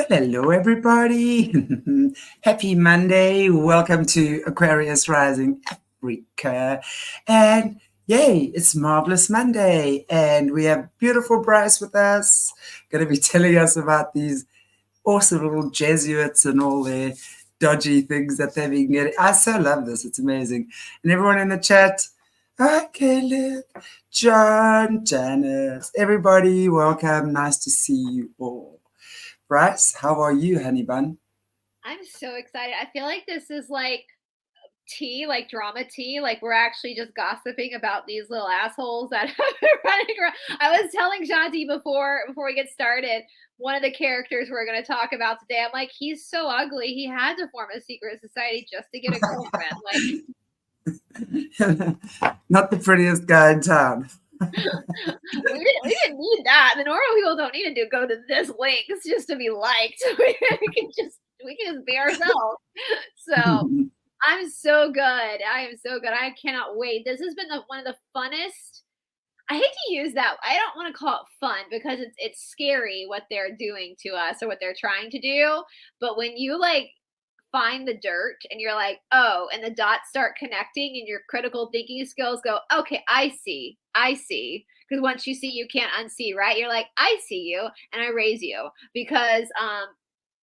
Hello, everybody. Happy Monday. Welcome to Aquarius Rising Africa. And yay, it's Marvelous Monday. And we have beautiful Brice with us, going to be telling us about these awesome little Jesuits and all their dodgy things that they've been getting. I so love this. It's amazing. And everyone in the chat, hi, Caleb, John, Janice, everybody, welcome. Nice to see you all. Brice, how are you, honey bun? I'm so excited. I feel like this is like tea, like drama tea. Like we're actually just gossiping about these little assholes that have been running around. I was telling Shanti before we get started, one of the characters we're going to talk about today. I'm like, he's so ugly. He had to form a secret society just to get a girlfriend. Not the prettiest guy in town. we didn't need that. The normal people don't need to go to this lengths just to be liked. we can just be ourselves. So I'm so good. I am so good. I cannot wait. This has been one of the funnest. I hate to use that. I don't want to call it fun because it's scary what they're doing to us or what they're trying to do. But when you find the dirt and you're like, oh, and the dots start connecting and your critical thinking skills go, okay, I see. Because once you see, you can't unsee, right? You're like, I see you and I raise you because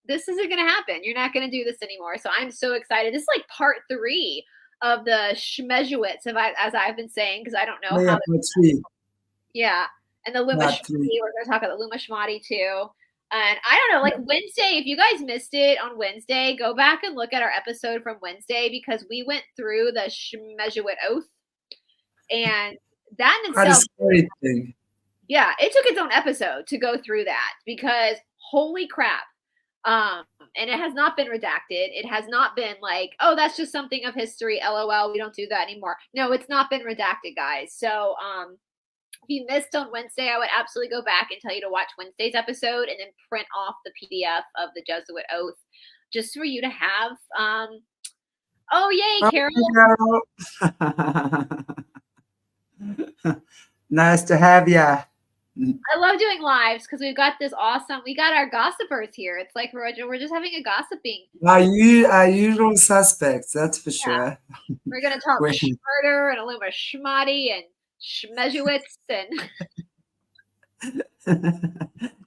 this isn't going to happen. You're not going to do this anymore. So I'm so excited. This is like part 3 of the Jesuits, as I've been saying, because I don't know how. Yeah. And the Lumashmati, we're going to talk about the Lumashmati too. And I don't know, like Wednesday, if you guys missed it on Wednesday, go back and look at our episode from Wednesday because we went through the Jesuit oath. And that in itself, yeah, it took its own episode to go through that because holy crap. And it has not been redacted. It has not been like, oh, that's just something of history. LOL. We don't do that anymore. No, it's not been redacted, guys. So, if you missed on Wednesday, I would absolutely go back and tell you to watch Wednesday's episode and then print off the PDF of the Jesuit oath just for you to have. Oh, yay, Carol. Nice to have you. I love doing lives because we got our gossipers here. It's like we're just having a gossiping. Our usual suspects, that's for sure. We're going to talk murder and Illuminati and Jesuits and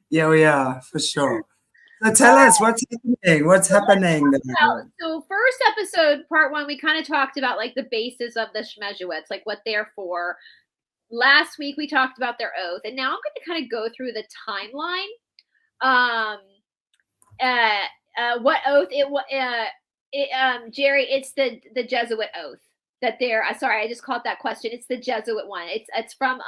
yeah, we are for sure. So tell us what's happening. So first episode, part 1, we kind of talked about like the basis of the Jesuits, like what they're for. Last week we talked about their oath, and now I'm going to kind of go through the timeline. What oath Jerry, it's the Jesuit oath. That they're sorry, I just caught that question. It's the Jesuit one. It's from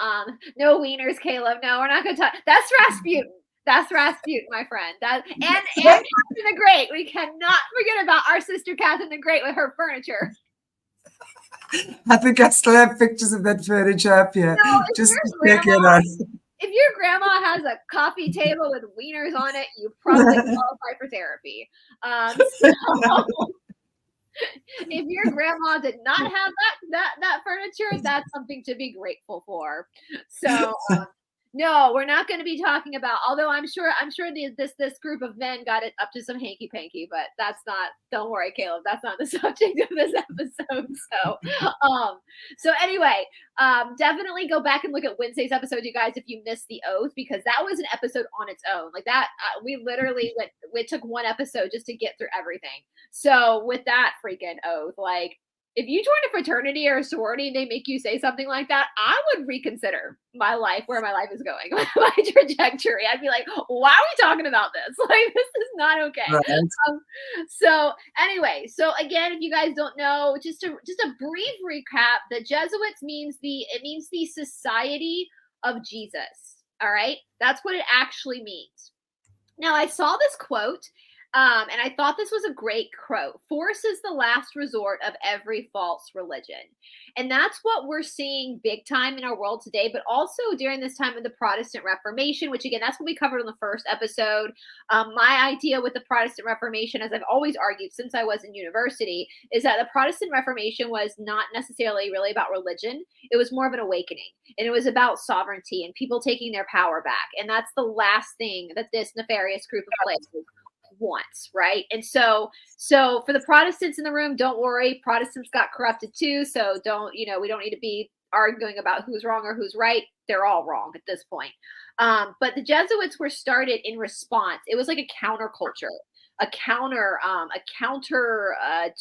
no wieners, Caleb. No, we're not gonna talk. That's Rasputin. That's Rasputin, my friend. And Catherine the Great. We cannot forget about our sister Catherine the Great with her furniture. I think I still have pictures of that furniture up here. No, just if your grandma has a coffee table with wieners on it, you probably qualify for therapy. If your grandma did not have that furniture, that's something to be grateful for. So no, we're not going to be talking about, although I'm sure this group of men got it up to some hanky panky, but that's not, don't worry, Caleb, that's not the subject of this episode. So anyway, definitely go back and look at Wednesday's episode, you guys, if you missed the oath, because that was an episode on its own. Like that, we literally took one episode just to get through everything. So with that freaking oath, like, if you join a fraternity or a sorority and they make you say something like that, I would reconsider my life, where my life is going, my trajectory. I'd be like, why are we talking about this? Like, this is not okay. Right. So anyway, so again, if you guys don't know, just a brief recap, the Jesuits means the Society of Jesus. All right. That's what it actually means. Now, I saw this quote. And I thought this was a great quote. Force is the last resort of every false religion. And that's what we're seeing big time in our world today, but also during this time of the Protestant Reformation, which again, that's what we covered on the first episode. My idea with the Protestant Reformation, as I've always argued since I was in university, is that the Protestant Reformation was not necessarily really about religion. It was more of an awakening, and it was about sovereignty and people taking their power back. And that's the last thing that this nefarious group of places wants, right? And so for the Protestants in the room, don't worry, Protestants got corrupted too, so don't, we don't need to be arguing about who's wrong or who's right. They're all wrong at this point. But the Jesuits were started in response. It was like a counterculture, a counter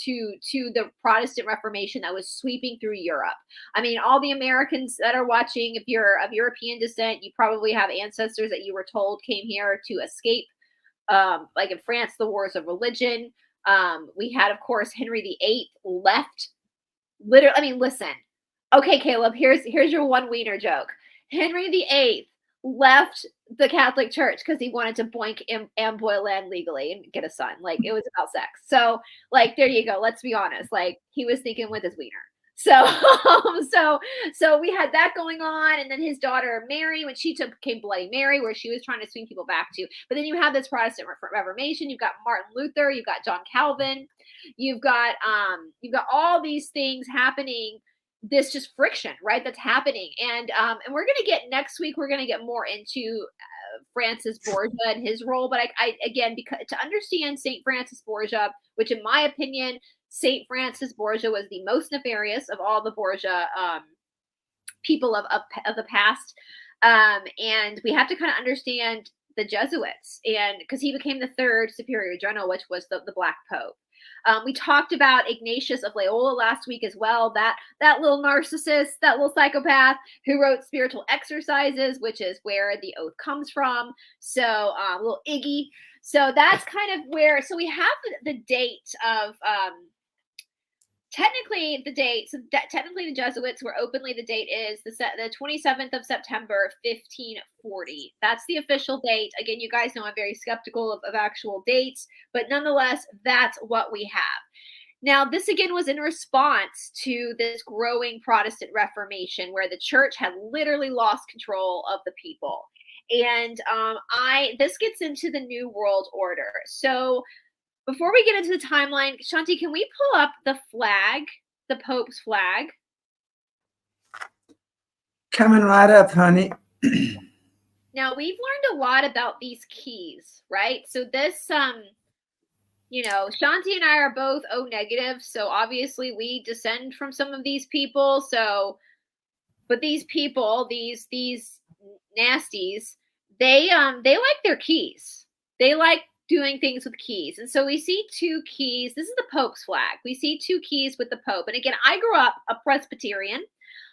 to the Protestant Reformation that was sweeping through Europe. I mean, all the Americans that are watching, if you're of European descent, you probably have ancestors that you were told came here to escape. Like in France, the wars of religion. We had, of course, Henry VIII left. Literally, I mean, listen. Okay, Caleb, here's your one wiener joke. Henry VIII left the Catholic Church because he wanted to boink Amboy land legally and get a son. Like, it was about sex. So, like, there you go. Let's be honest. Like, he was thinking with his wiener. So, so we had that going on, and then his daughter Mary, when she became Bloody Mary, where she was trying to swing people back to. But then you have this Protestant Reformation. You've got Martin Luther. You've got John Calvin. You've got all these things happening. This just friction, right? That's happening, and we're gonna get next week. We're gonna get more into Francis Borgia and his role. But I again, because to understand Saint Francis Borgia, which in my opinion, Saint Francis Borgia was the most nefarious of all the Borgia people of the past, and we have to kind of understand the Jesuits, and because he became the third superior general, which was the Black Pope. We talked about Ignatius of Loyola last week as well, that little narcissist, that little psychopath who wrote Spiritual Exercises, which is where the oath comes from. So little Iggy. So that's kind of where, so we have the date of, technically the Jesuits were openly, the date is the 27th of September, 1540. That's the official date. Again, you guys know I'm very skeptical of actual dates, but nonetheless, that's what we have. Now, this again was in response to this growing Protestant Reformation where the church had literally lost control of the people. And this gets into the New World Order. So before we get into the timeline, Shanti, can we pull up the flag, the Pope's flag? Coming right up, honey. Now, we've learned a lot about these keys, right? So this, Shanti and I are both O negative, so obviously we descend from some of these people. So, but these people, these nasties, they like their keys. They like doing things with keys. And so we see two keys. This is the Pope's flag. We see two keys with the Pope. And again, I grew up a Presbyterian.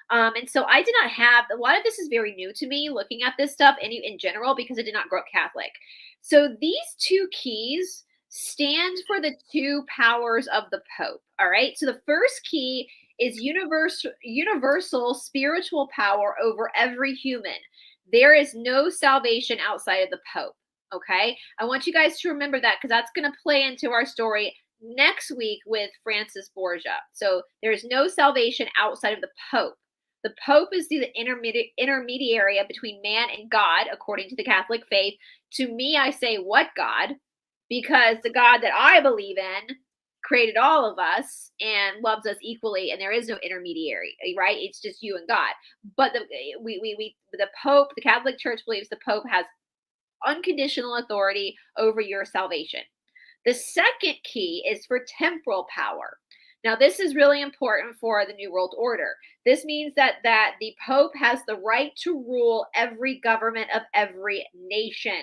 And so I did not have, a lot of this is very new to me looking at this stuff in general, because I did not grow up Catholic. So these two keys stand for the two powers of the Pope. All right. So the first key is universal spiritual power over every human. There is no salvation outside of the Pope. Okay, I want you guys to remember that, because that's going to play into our story next week with Francis Borgia. So there's no salvation outside of the Pope. The Pope is the intermediary between man and God, according to the Catholic faith. To me, I say, what God? Because the God that I believe in created all of us and loves us equally, and there is no intermediary, right? It's just you and God. But the Pope, the Catholic Church believes the Pope has unconditional authority over your salvation. The second key is for temporal power. Now, this is really important for the New World Order. This means that the Pope has the right to rule every government of every nation.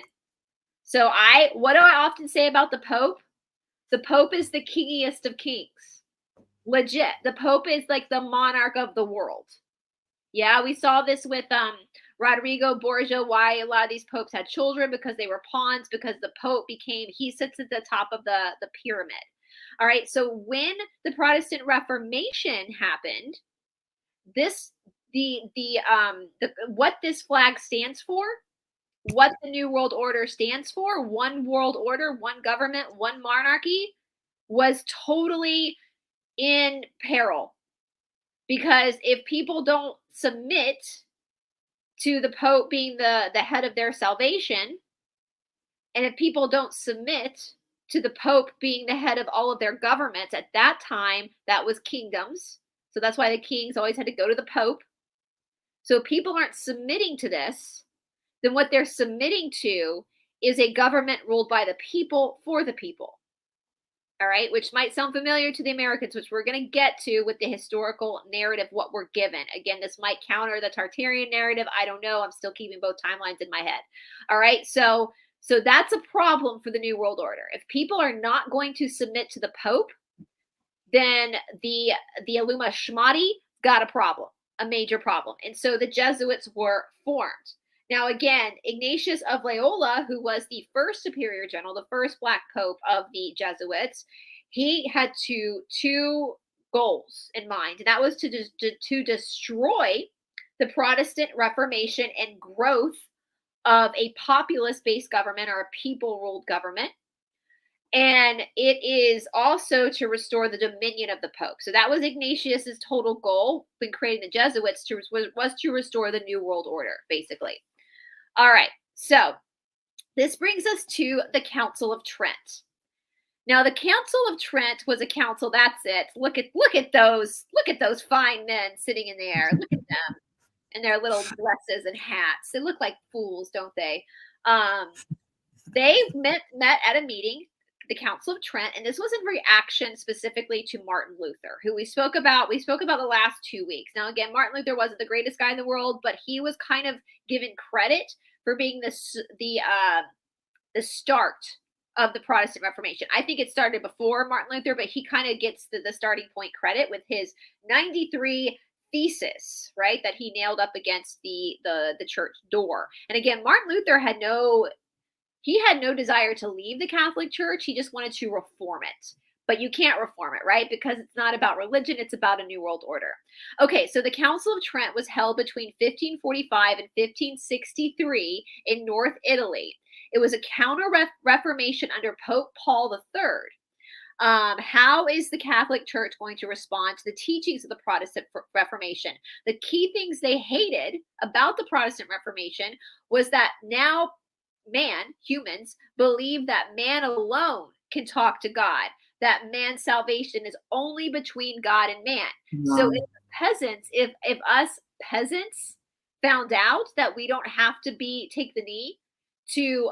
So what do I often say about the Pope? The Pope is the kingiest of kings. Legit. The Pope is like the monarch of the world. Yeah, we saw this with Rodrigo Borgia, why a lot of these popes had children, because they were pawns, because the Pope he sits at the top of the pyramid. All right, so when the Protestant Reformation happened, what this flag stands for, what the New World Order stands for, one world order, one government, one monarchy, was totally in peril. Because if people don't submit to the Pope being the head of their salvation, and if people don't submit to the Pope being the head of all of their governments, at that time, that was kingdoms. So that's why the kings always had to go to the Pope. So if people aren't submitting to this, then what they're submitting to is a government ruled by the people for the people. All right, which might sound familiar to the Americans, which we're going to get to with the historical narrative, what we're given. Again, this might counter the Tartarian narrative. I don't know. I'm still keeping both timelines in my head. All right, so that's a problem for the New World Order. If people are not going to submit to the Pope, then the Illuminati got a problem, a major problem. And so the Jesuits were formed. Now, again, Ignatius of Loyola, who was the first superior general, the first Black Pope of the Jesuits, he had two goals in mind, and that was to destroy the Protestant Reformation and growth of a populace-based government or a people-ruled government. And it is also to restore the dominion of the Pope. So that was Ignatius's total goal when creating the Jesuits, was to restore the New World Order, basically. All right, so this brings us to the Council of Trent. Now, the Council of Trent was a council. That's it. Look at those fine men sitting in the air. Look at them in their little dresses and hats. They look like fools, don't they? They met at a meeting, the Council of Trent, and this was in reaction specifically to Martin Luther, who we spoke about the last 2 weeks. Now, again, Martin Luther wasn't the greatest guy in the world, but he was kind of given credit for being the start of the Protestant Reformation. I think it started before Martin Luther, but he kind of gets the starting point credit with his 93 thesis, right, that he nailed up against the church door. And again, Martin Luther had no desire to leave the Catholic Church. He just wanted to reform it. But you can't reform it, right? Because it's not about religion. It's about a new world order. Okay, so the Council of Trent was held between 1545 and 1563 in North Italy. It was a counter-reformation under Pope Paul III. How is the Catholic Church going to respond to the teachings of the Protestant Reformation? The key things they hated about the Protestant Reformation was that now humans, believe that man alone can talk to God, that man's salvation is only between God and man. No. So if us peasants found out that we don't have to take the knee to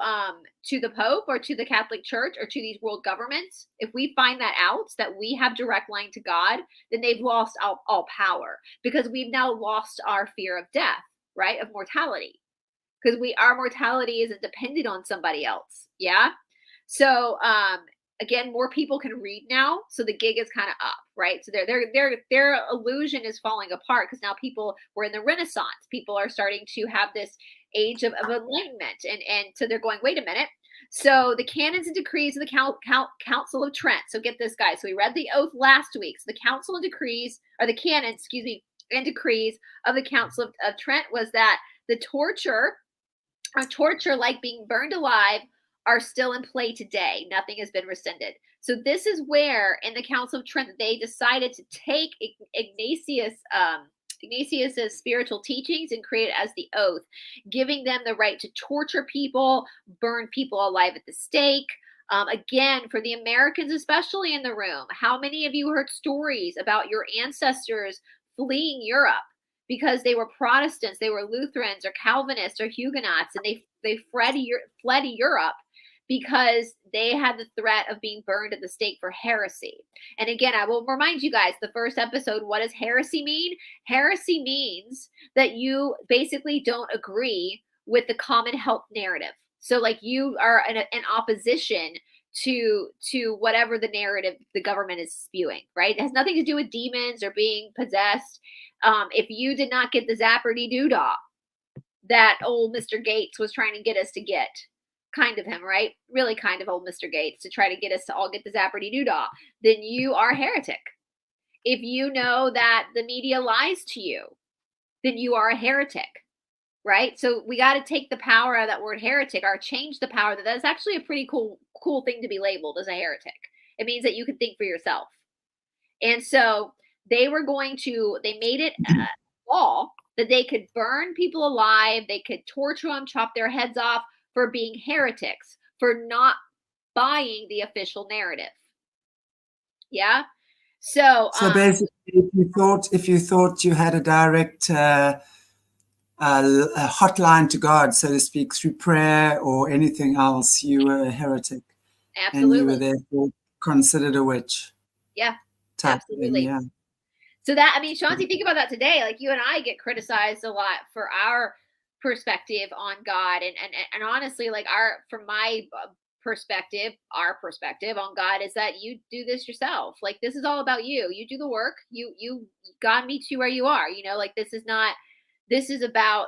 the Pope or to the Catholic Church or to these world governments, if we find that out, that we have direct line to God, then they've lost all power, because we've now lost our fear of death, right, of mortality, because our mortality isn't dependent on somebody else. Yeah. So again, more people can read now, so the gig is kind of up, right? So their illusion is falling apart, because now we're in the Renaissance. People are starting to have this age of enlightenment, and so they're going, wait a minute. So the canons and decrees of the Council of Trent. So get this, guys. So we read the oath last week. So the council and decrees, or the canons, excuse me, and decrees of the Council of Trent was that the torture like being burned alive are still in play today. Nothing has been rescinded. So this is where in the Council of Trent they decided to take Ignatius's spiritual teachings and create it as the oath, giving them the right to torture people, burn people alive at the stake. Again, for the Americans, especially in the room, how many of you heard stories about your ancestors fleeing Europe because they were Protestants, they were Lutherans or Calvinists or Huguenots, and they fled Europe because they had the threat of being burned at the stake for heresy. And again, I will remind you guys, the first episode, what does heresy mean? Heresy means that you basically don't agree with the common health narrative. So like you are in opposition to whatever the narrative the government is spewing, right? It has nothing to do with demons or being possessed. If you did not get the zapperty-doo-dah that old Mr. Gates was trying to get us to get, kind of him, right? Really kind of old Mr. Gates to try to get us to all get the zapperty-doo-dah, then you are a heretic. If you know that the media lies to you, then you are a heretic, right? So we got to take the power of that word heretic, or change the power. That's actually a pretty cool thing to be labeled as a heretic. It means that you can think for yourself. And so they made it a law that they could burn people alive, they could torture them, chop their heads off, for being heretics, for not buying the official narrative. Yeah. So basically, if you thought you had a direct a hotline to God, so to speak, through prayer or anything else, you were a heretic. Absolutely. And you were therefore considered a witch. Yeah, absolutely. yeah. So that, I mean, Shanti, think about that today. Like you and I get criticized a lot for our perspective on God. And honestly, like from my perspective, our perspective on God is that you do this yourself. Like this is all about you. You do the work. You God meets you where you are. You know, like this is not about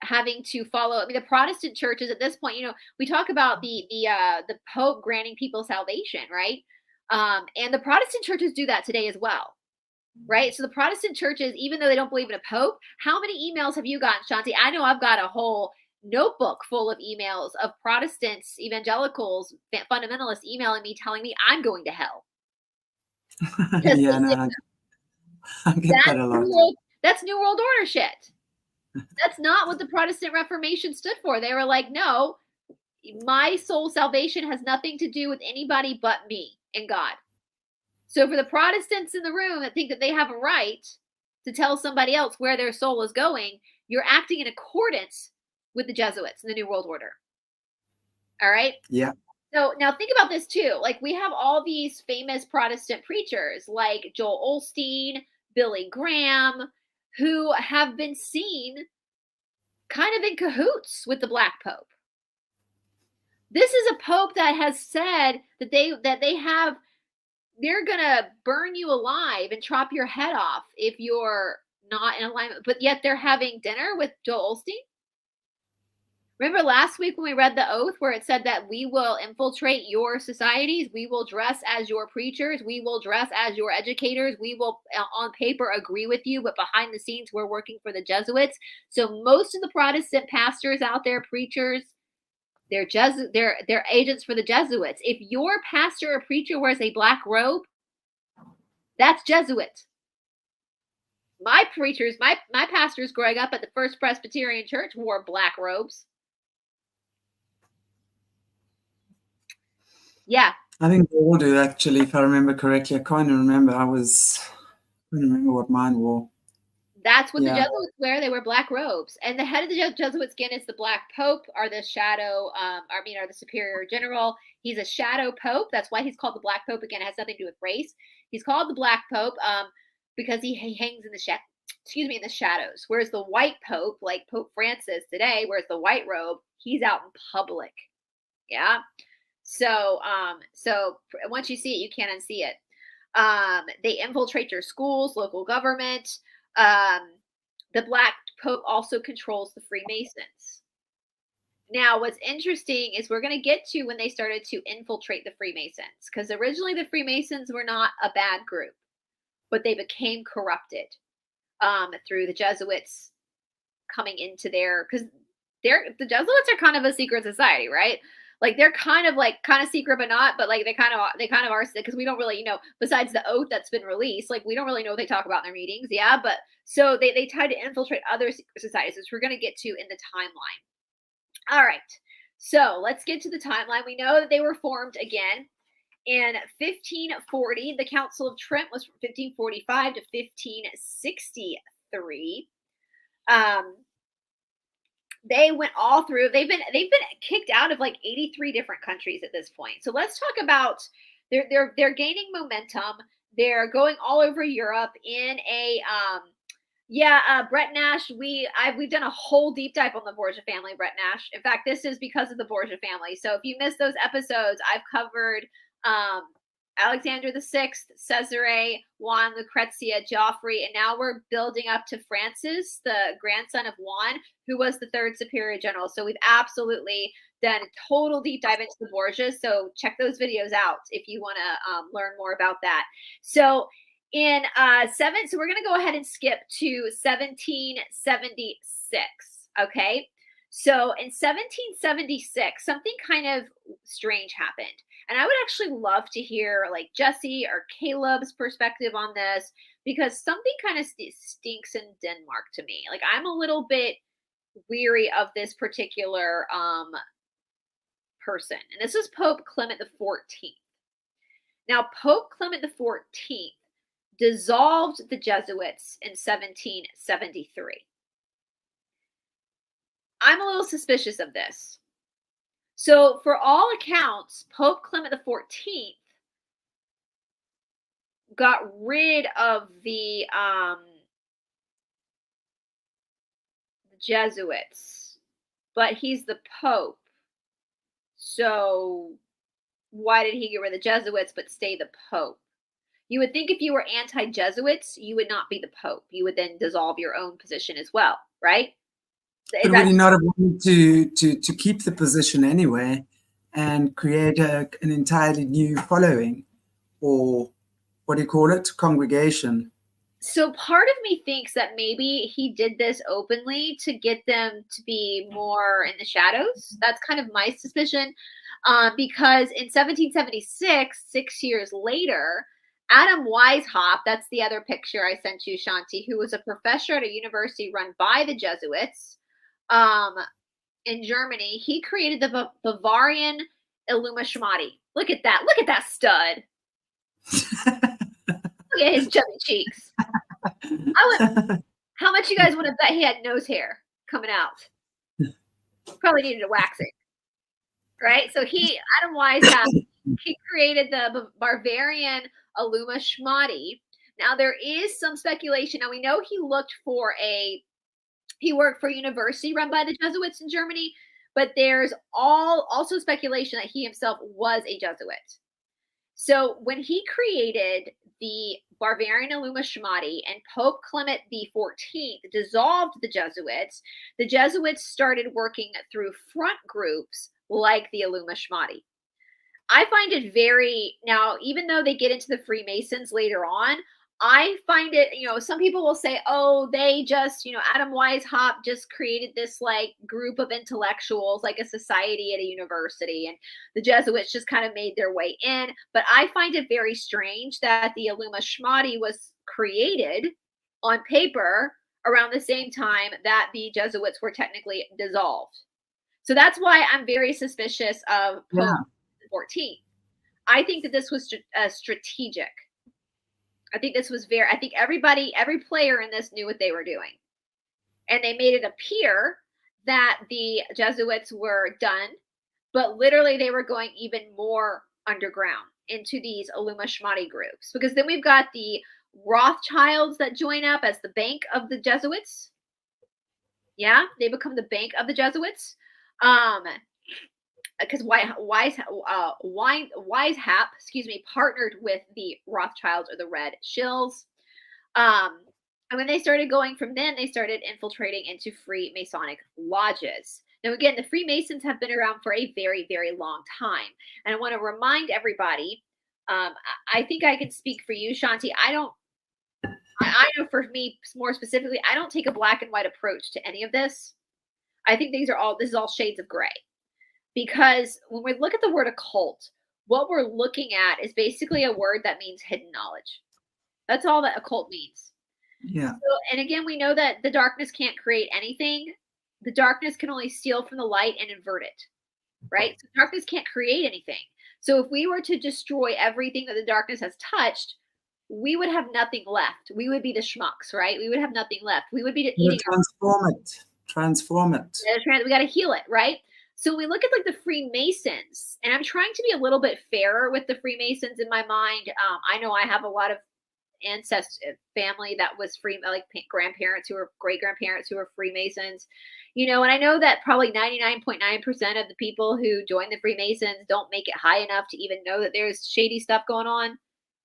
having to follow. I mean, the Protestant churches at this point, you know, we talk about the Pope granting people salvation, right? And the Protestant churches do that today as well, right? So the Protestant churches, even though they don't believe in a Pope, how many emails have you gotten, Shanti? I know I've got a whole notebook full of emails of Protestants, evangelicals, fundamentalists emailing me telling me I'm going to hell. Yeah, no, I get that a lot. That's New World Order shit. That's not what the Protestant Reformation stood for. They were like, no, my soul salvation has nothing to do with anybody but me and God. So for the Protestants in the room that think that they have a right to tell somebody else where their soul is going, you're acting in accordance with the Jesuits and the New World Order. All right? Yeah. So now think about this too. Like we have all these famous Protestant preachers like Joel Osteen, Billy Graham, who have been seen kind of in cahoots with the Black Pope. This is a Pope that has said that they're gonna burn you alive and chop your head off if you're not in alignment, but yet they're having dinner with Joel Osteen. Remember last week when we read the oath where it said that we will infiltrate your societies, we will dress as your preachers, we will dress as your educators, we will on paper agree with you, but behind the scenes we're working for the Jesuits. So most of the Protestant pastors out there, preachers, they're agents for the Jesuits. If your pastor or preacher wears a black robe, that's Jesuit. My preachers, my pastors growing up at the First Presbyterian Church wore black robes. Yeah. I think they all do, actually, if I remember correctly. I can't remember. I can't remember what mine wore. That's what the Jesuits wear. They wear black robes. And the head of the Jesuit skin is the Black Pope, or the shadow, or the superior general. He's a shadow Pope. That's why he's called the Black Pope. Again, it has nothing to do with race. He's called the Black Pope because he hangs in the shadows. Whereas the white Pope, like Pope Francis today, wears the white robe, he's out in public. Yeah. So once you see it, you can't unsee it. They infiltrate your schools, local government. The Black Pope also controls the Freemasons. Now, what's interesting is we're going to get to when they started to infiltrate the Freemasons, because originally the Freemasons were not a bad group, but they became corrupted through the Jesuits coming into because the Jesuits are kind of a secret society, right? Like they're kind of secret, but not, but like they kind of are, because we don't really, besides the oath that's been released, like we don't really know what they talk about in their meetings. Yeah. But so they try to infiltrate other secret societies, which we're going to get to in the timeline. All right. So let's get to the timeline. We know that they were formed again in 1540. The Council of Trent was from 1545 to 1563. They went all through. They've been kicked out of like 83 different countries at this point. So let's talk about they're gaining momentum. They're going all over Europe in a Brett Nash. We've done a whole deep dive on the Borgia family, Brett Nash. In fact, this is because of the Borgia family. So if you missed those episodes, I've covered Alexander VI, Cesare, Juan, Lucrezia, Joffrey, and now we're building up to Francis, the grandson of Juan, who was the third superior general. So we've absolutely done a total deep dive into the Borgias. So check those videos out if you want to learn more about that. So in so we're going to go ahead and skip to 1776. Okay. So in 1776, something kind of strange happened. And I would actually love to hear like Jesse or Caleb's perspective on this, because something kind of stinks in Denmark to me. Like I'm a little bit weary of this particular person. And this is Pope Clement XIV. Now, Pope Clement XIV dissolved the Jesuits in 1773. I'm a little suspicious of this. So for all accounts, Pope Clement XIV got rid of the Jesuits, but he's the Pope. So why did he get rid of the Jesuits but stay the Pope? You would think if you were anti-Jesuits, you would not be the Pope. You would then dissolve your own position as well, right? But would he not have wanted to keep the position anyway and create an entirely new following, or what do you call it, congregation? So part of me thinks that maybe he did this openly to get them to be more in the shadows. That's kind of my suspicion, because in 1776, 6 years later, Adam Weishaupt, that's the other picture I sent you, Shanti, who was a professor at a university run by the Jesuits in Germany, he created the Bavarian Illuminati. Look at that. Look at that stud. Look at his chubby cheeks. How much you guys want to bet he had nose hair coming out? Probably needed a waxing. Right? So Adam Weishaupt, he created the Bavarian Illuminati. Now there is some speculation. Now we know he worked for a university run by the Jesuits in Germany, but there's also speculation that he himself was a Jesuit. So when he created the Bavarian Illuminati and Pope Clement XIV dissolved the Jesuits started working through front groups like the Illuminati. I find it now, even though they get into the Freemasons later on, I find it, some people will say, oh, they just, Adam Weishaupt just created this like group of intellectuals, like a society at a university, and the Jesuits just kind of made their way in. But I find it very strange that the Illuminati was created on paper around the same time that the Jesuits were technically dissolved. So that's why I'm very suspicious of Pope 14. I think that this was strategic. I think this was I think every player in this knew what they were doing. And they made it appear that the Jesuits were done, but literally they were going even more underground into these Illuminati groups. Because then we've got the Rothschilds that join up as the bank of the Jesuits. Yeah, they become the bank of the Jesuits. Because Weishaupt, partnered with the Rothschilds or the Red Shills. And when they started going from then, they started infiltrating into Freemasonic lodges. Now, again, the Freemasons have been around for a very, very long time. And I want to remind everybody, I think I can speak for you, Shanti. I know for me, more specifically, I don't take a black and white approach to any of this. I think this is all shades of gray. Because when we look at the word occult, what we're looking at is basically a word that means hidden knowledge. That's all that occult means. Yeah. So, and again, we know that the darkness can't create anything. The darkness can only steal from the light and invert it, right? So darkness can't create anything. So if we were to destroy everything that the darkness has touched, we would have nothing left. We would be the schmucks, right? We would have nothing left. We would be eating. Transform it. We got to heal it, right? So when we look at like the Freemasons, and I'm trying to be a little bit fairer with the Freemasons in my mind. I know I have a lot of family that was like grandparents who were great grandparents who were Freemasons, and I know that probably 99.9% of the people who join the Freemasons don't make it high enough to even know that there's shady stuff going on.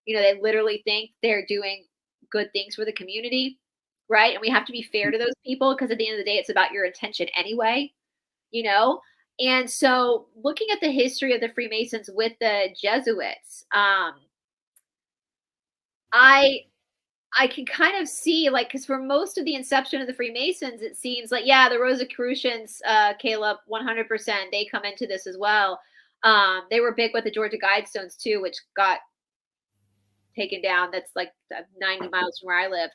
They literally think they're doing good things for the community, right? And we have to be fair to those people because at the end of the day, it's about your intention anyway, And so looking at the history of the Freemasons with the Jesuits, I can kind of see, like, because for most of the inception of the Freemasons, it seems like, yeah, the Rosicrucians, Caleb, 100%, they come into this as well. They were big with the Georgia Guidestones too, which got taken down. That's like 90 miles from where I live.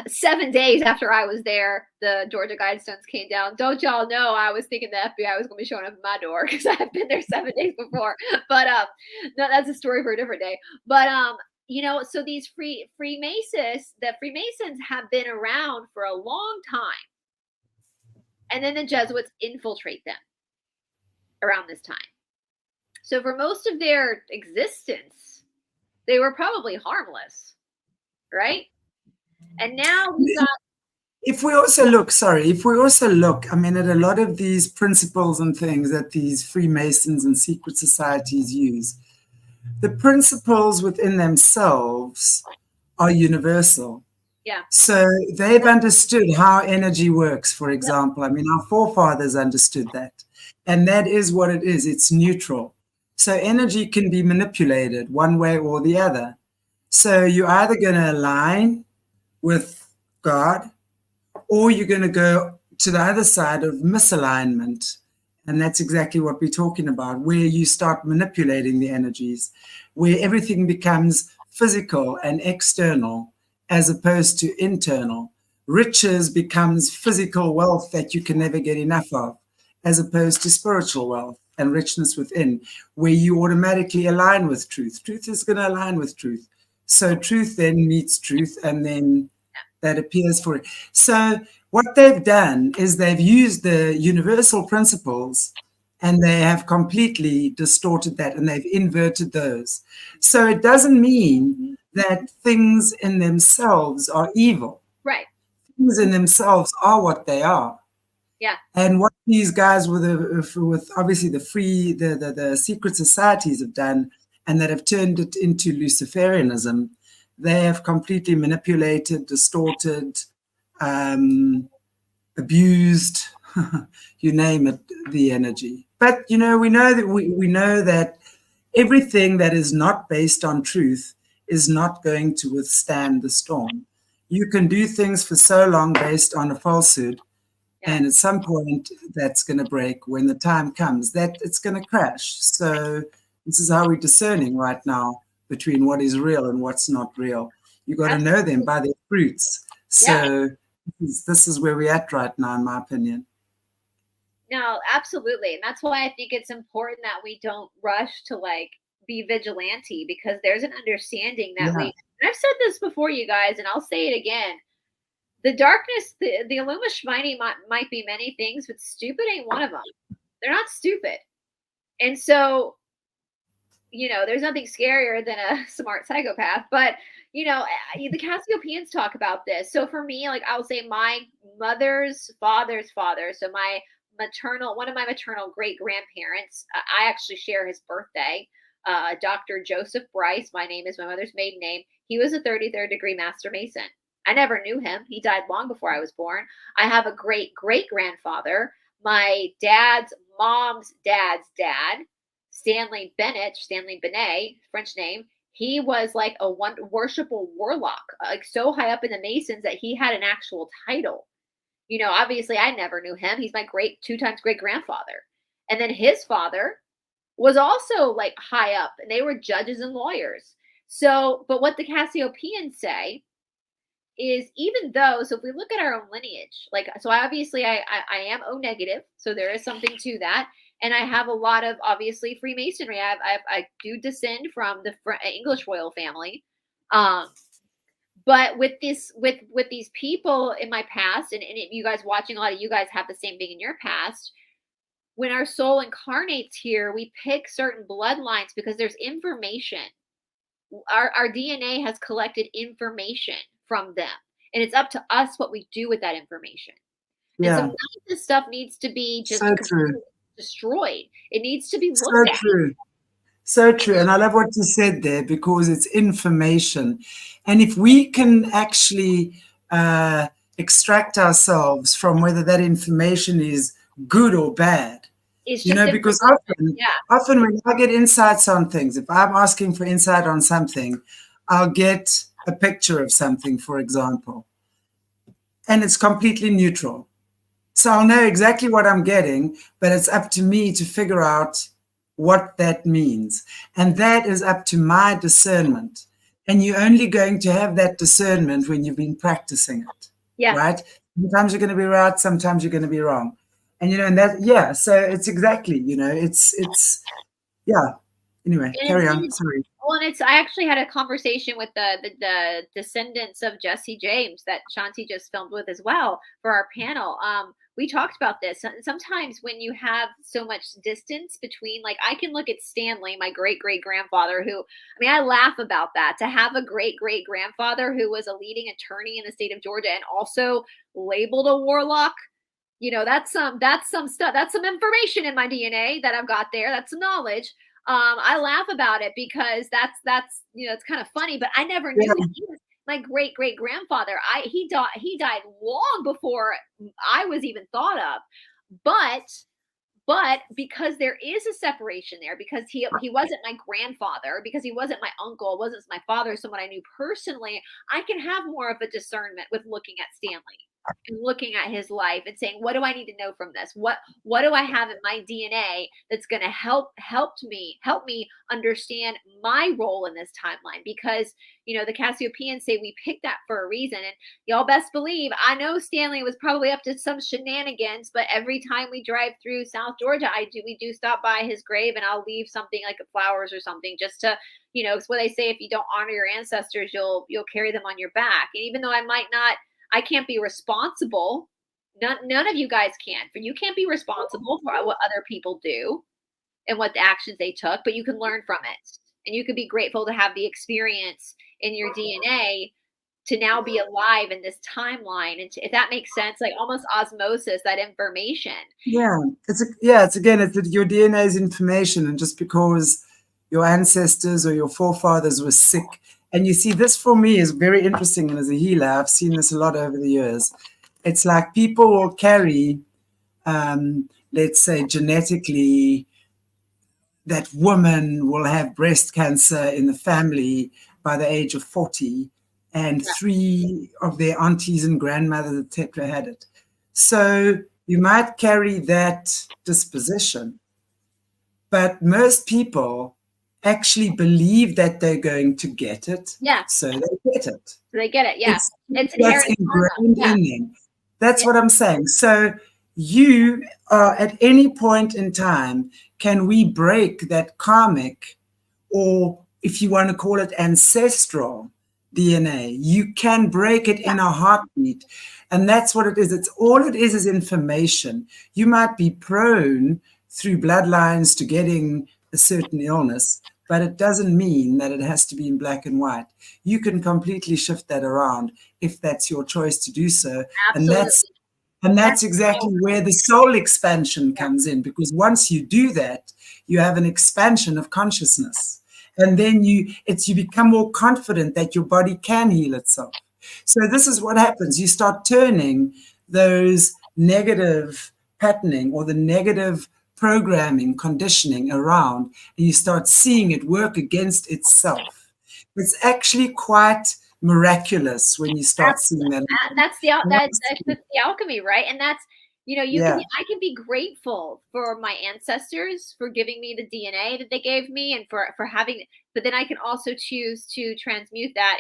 7 days after I was there, the Georgia Guidestones came down. Don't y'all know I was thinking the FBI was going to be showing up at my door because I've been there 7 days before. But no, that's a story for a different day. But you know, so these Freemasons, the Freemasons have been around for a long time. And then the Jesuits infiltrate them around this time. So for most of their existence, they were probably harmless, right? And now we got. If we also look, I mean, at a lot of these principles and things that these Freemasons and secret societies use, the principles within themselves are universal. Yeah. So they've understood how energy works, for example. I mean, our forefathers understood that. And that is what it is. It's neutral. So energy can be manipulated one way or the other. So you're either going to align with God, or you're going to go to the other side of misalignment. And that's exactly what we're talking about, where you start manipulating the energies, where everything becomes physical and external as opposed to internal. Riches becomes physical wealth that you can never get enough of, as opposed to spiritual wealth and richness within, where you automatically align with truth. Truth is going to align with truth. So truth then meets truth, and then that appears for it. So what they've done is they've used the universal principles and they have completely distorted that, and they've inverted those. So it doesn't mean that things in themselves are evil. Right. Things in themselves are what they are. Yeah. And what these guys with obviously the secret societies have done, and that have turned it into Luciferianism, they have completely manipulated, distorted, abused, you name it, the energy. But we know that everything that is not based on truth is not going to withstand the storm. You can do things for so long based on a falsehood, and at some point that's going to break. When the time comes, that it's going to crash. So this is how we're discerning right now between what is real and what's not real. You got to know them by their fruits. So this is where we're at right now, in my opinion. No, absolutely. And that's why I think it's important that we don't rush to be vigilante, because there's an understanding that and I've said this before, you guys, and I'll say it again. The darkness, the Illuminati might be many things, but stupid ain't one of them. They're not stupid. And so, there's nothing scarier than a smart psychopath. But, the Cassiopeians talk about this. So for me, I'll say my mother's father's father, so one of my maternal great grandparents, I actually share his birthday, Dr. Joseph Brice. My name is my mother's maiden name. He was a 33rd degree Master Mason. I never knew him. He died long before I was born. I have a great great grandfather, my dad's mom's dad's dad, Stanley Benet, French name. He was like a worshipful warlock, so high up in the Masons that he had an actual title. Obviously I never knew him. He's my two times great grandfather. And then his father was also high up, and they were judges and lawyers. So, but what the Cassiopeians say is, even though, so if we look at our own lineage, so obviously I am O negative, so there is something to that. And I have a lot of, obviously, Freemasonry. I do descend from the English royal family. But with these people in my past, and you guys watching, a lot of you guys have the same thing in your past. When our soul incarnates here, we pick certain bloodlines because there's information. Our DNA has collected information from them, and it's up to us what we do with that information. And so none of this stuff needs to be just destroyed. It needs to be looked at. So true. And I love what you said there, because it's information. And if we can actually extract ourselves from whether that information is good or bad, because often when I get insights on things, if I'm asking for insight on something, I'll get a picture of something, for example, and it's completely neutral. So I'll know exactly what I'm getting, but it's up to me to figure out what that means. And that is up to my discernment. And you're only going to have that discernment when you've been practicing it. Yeah. Right? Sometimes you're going to be right, sometimes you're going to be wrong. And and that, so it's exactly, Anyway, carry on. Sorry. Well, and I actually had a conversation with the descendants of Jesse James that Shanti just filmed with as well for our panel. We talked about this. Sometimes when you have so much distance between, like, I can look at Stanley, my great great grandfather, who, I mean, I laugh about that, to have a great great grandfather who was a leading attorney in the state of Georgia and also labeled a warlock. You know, that's some stuff. That's some information in my DNA that I've got there. That's some knowledge. I laugh about it because that's you know, it's kind of funny, but I never knew he was my great great grandfather. He died long before I was even thought of. But because there is a separation there, because he wasn't my grandfather, because he wasn't my uncle, wasn't my father, someone I knew personally, I can have more of a discernment with looking at Stanley and looking at his life and saying, what do I need to know from this? What do I have in my DNA that's going to help me understand my role in this timeline? Because, you know, the Cassiopeans say we picked that for a reason. And y'all best believe, I know Stanley was probably up to some shenanigans, but every time we drive through South Georgia, we do stop by his grave, and I'll leave something like flowers or something, just to, you know, it's what they say, if you don't honor your ancestors, you'll carry them on your back. And even though I can't be responsible. None of you guys can. You can't be responsible for what other people do and what the actions they took, but you can learn from it. And you can be grateful to have the experience in your DNA to now be alive in this timeline. And if that makes sense, like almost osmosis, that information. Yeah, it's your DNA's information. And just because your ancestors or your forefathers were sick, and you see, this for me is very interesting. And as a healer, I've seen this a lot over the years. It's like people will carry, let's say genetically, that woman will have breast cancer in the family by the age of 40, and 3 of their aunties and grandmothers, etc., had it. So you might carry that disposition, but most people actually believe that they're going to get it. Yeah. So they get it. They get it. Yeah. It's ingrained in them. That's what I'm saying. So you are, at any point in time, can we break that karmic, or if you want to call it ancestral DNA, you can break it in a heartbeat. And that's what it is. It is information. You might be prone through bloodlines to getting a certain illness, but it doesn't mean that it has to be in black and white. You can completely shift that around if that's your choice to do so. Absolutely. And that's exactly where the soul expansion comes in, because once you do that, you have an expansion of consciousness. And then you become more confident that your body can heal itself. So this is what happens. You start turning those negative patterning or the negative programming, conditioning around, and you start seeing it work against itself. It's actually quite miraculous when you start seeing that. That's the alchemy, right? And that's, you know, I can be grateful for my ancestors for giving me the DNA that they gave me, and for having, but then I can also choose to transmute that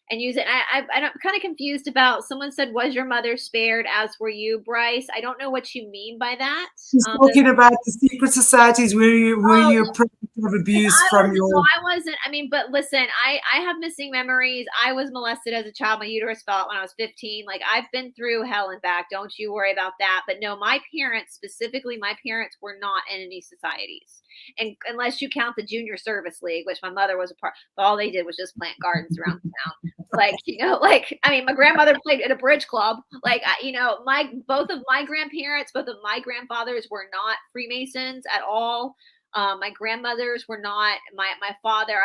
and use it. I'm kind of confused about, someone said, was your mother spared, as were you, Brice? I don't know what you mean by that. She's talking about the secret societies where you a product of abuse from your... No, I wasn't. I mean, but listen, I have missing memories. I was molested as a child. My uterus fell out when I was 15. Like, I've been through hell and back. Don't you worry about that. But no, my parents were not in any societies. And unless you count the Junior Service League, which my mother was a part, but all they did was just plant gardens around town. Like, you know, like, I mean, my grandmother played at a bridge club. Like, you know, both of my grandfathers were not Freemasons at all. My grandmothers were not. My father,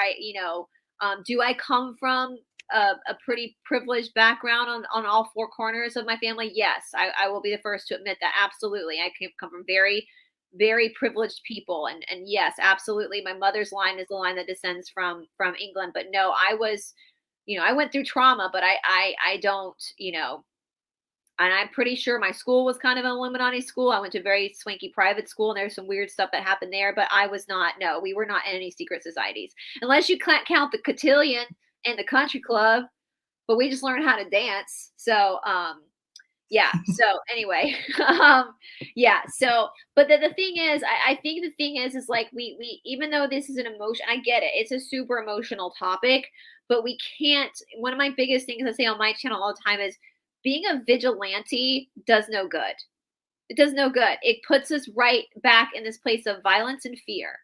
do I come from a pretty privileged background on all 4 corners of my family? Yes, I will be the first to admit that. Absolutely. I come from very, very privileged people. And yes, absolutely. My mother's line is the line that descends from England. But no, I was, you know, I went through trauma, but I don't, you know, and I'm pretty sure my school was kind of an Illuminati school. I went to a very swanky private school, and there's some weird stuff that happened there, but we were not in any secret societies, unless you can't count the cotillion and the country club, but we just learned how to dance. So, Yeah. So anyway, yeah. So, but the thing is, I think the thing is like we even though this is an emotion, I get it. It's a super emotional topic, but we can't. One of my biggest things I say on my channel all the time is being a vigilante does no good. It does no good. It puts us right back in this place of violence and fear.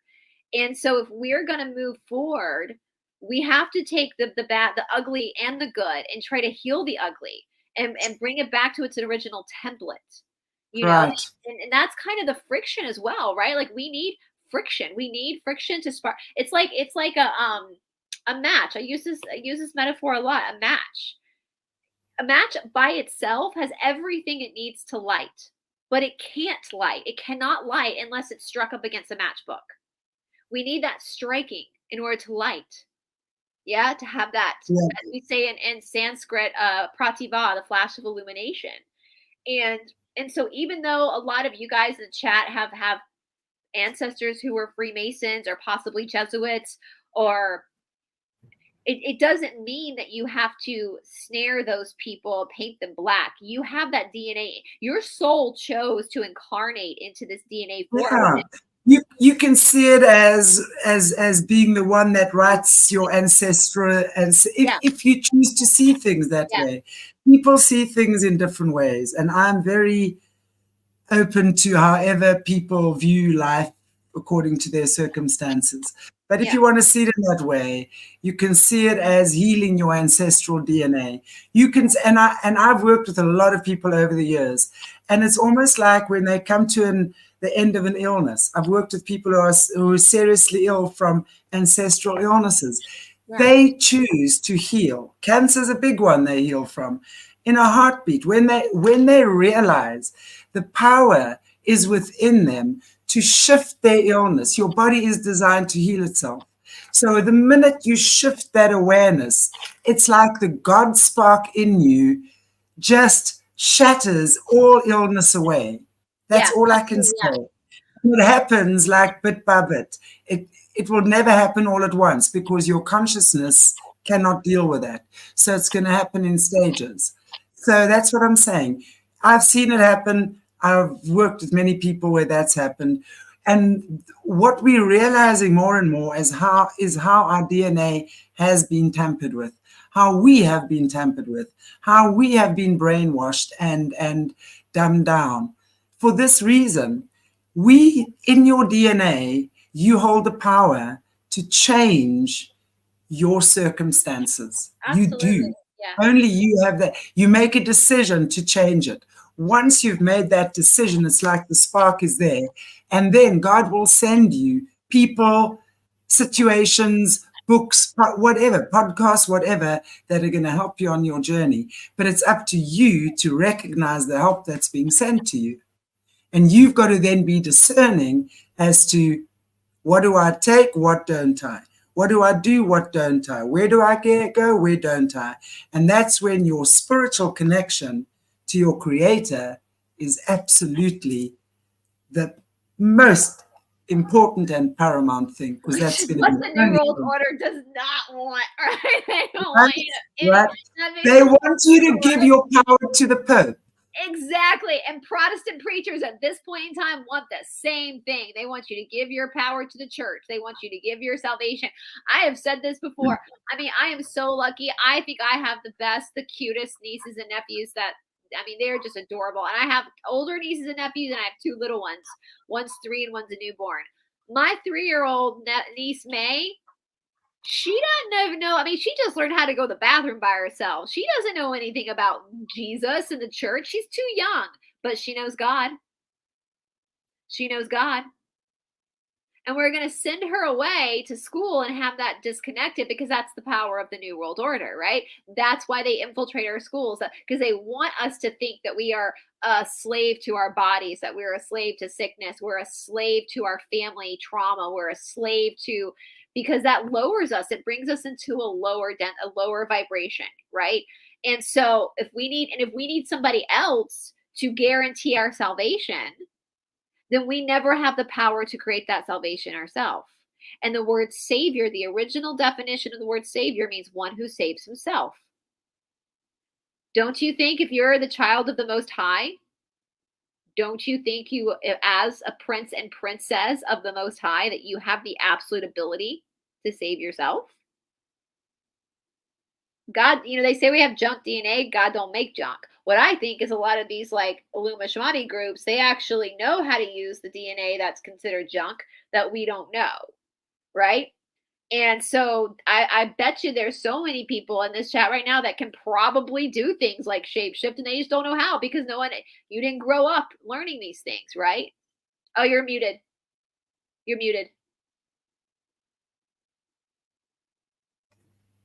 And so if we're going to move forward, we have to take the bad, the ugly and the good and try to heal the ugly and bring it back to its original template. You know, Right. and that's kind of the friction as well, right? Like we need friction. We need friction to spark. It's like a match. I use this metaphor a lot. A match by itself has everything it needs to light, but it can't light. It cannot light unless it's struck up against a matchbook. We need that striking in order to light. Yeah, to have that, Yeah. as we say in Sanskrit, prativa, the flash of illumination. And so even though a lot of you guys in the chat have ancestors who were Freemasons or possibly Jesuits, or it doesn't mean that you have to snare those people, paint them black. You have that DNA. Your soul chose to incarnate into this DNA form. Yeah. You can see it as being the one that writes your ancestral, and if you choose to see things that way. People see things in different ways, and I'm very open to however people view life according to their circumstances. But if you want to see it in that way, you can see it as healing your ancestral DNA. You can, and I've worked with a lot of people over the years, and it's almost like when they come to the end of an illness. I've worked with people who are seriously ill from ancestral illnesses. Right. They choose to heal. Cancer is a big one they heal from in a heartbeat. When they realize the power is within them to shift their illness. Your body is designed to heal itself. So the minute you shift that awareness, it's like the God spark in you just shatters all illness away. That's all I can say. It happens like bit by bit. It will never happen all at once because your consciousness cannot deal with that. So it's going to happen in stages. So that's what I'm saying. I've seen it happen. I've worked with many people where that's happened. And what we're realizing more and more is how our DNA has been tampered with, how we have been tampered with, how we have been brainwashed and dumbed down. For this reason, in your DNA, you hold the power to change your circumstances. Absolutely. You do. Yeah. Only you have that. You make a decision to change it. Once you've made that decision, it's like the spark is there. And then God will send you people, situations, books, whatever, podcasts, whatever, that are going to help you on your journey. But it's up to you to recognize the help that's being sent to you. And you've got to then be discerning as to what do I take, what don't I? What do I do? What don't I? Where do I go? Where don't I? And that's when your spiritual connection to your creator is absolutely the most important and paramount thing, because that's going to be what the New World Order does not want, right? They don't want you. Right. They want you to give your power to the Pope. Exactly. And Protestant preachers at this point in time want the same thing. They want you to give your power to the church. They want you to give your salvation. I have said this before. I mean, I am so lucky. I think I have the best, the cutest nieces and nephews they're just adorable. And I have older nieces and nephews, and I have two little ones. One's 3 and one's a newborn. My 3-year-old niece, May, she doesn't even know. I mean, she just learned how to go to the bathroom by herself. She doesn't know anything about Jesus and the church. She's too young, but she knows God. She knows God. And we're going to send her away to school and have that disconnected, because that's the power of the New World Order, right? That's why they infiltrate our schools, because they want us to think that we are a slave to our bodies, that we're a slave to sickness, we're a slave to our family trauma, we're a slave to, because that lowers us. It brings us into a lower vibration, right? And so if we need somebody else to guarantee our salvation, then we never have the power to create that salvation ourselves. And the word savior, the original definition of the word savior, means one who saves himself. Don't you think if you're the child of the Most High, don't you think you, as a prince and princess of the Most High, that you have the absolute ability to save yourself? God, they say we have junk DNA. God don't make junk. What I think is a lot of these like Illuminati groups, they actually know how to use the DNA that's considered junk that we don't know, right? And so I bet you there's so many people in this chat right now that can probably do things like shapeshift, and they just don't know how because you didn't grow up learning these things, right? Oh, you're muted. You're muted.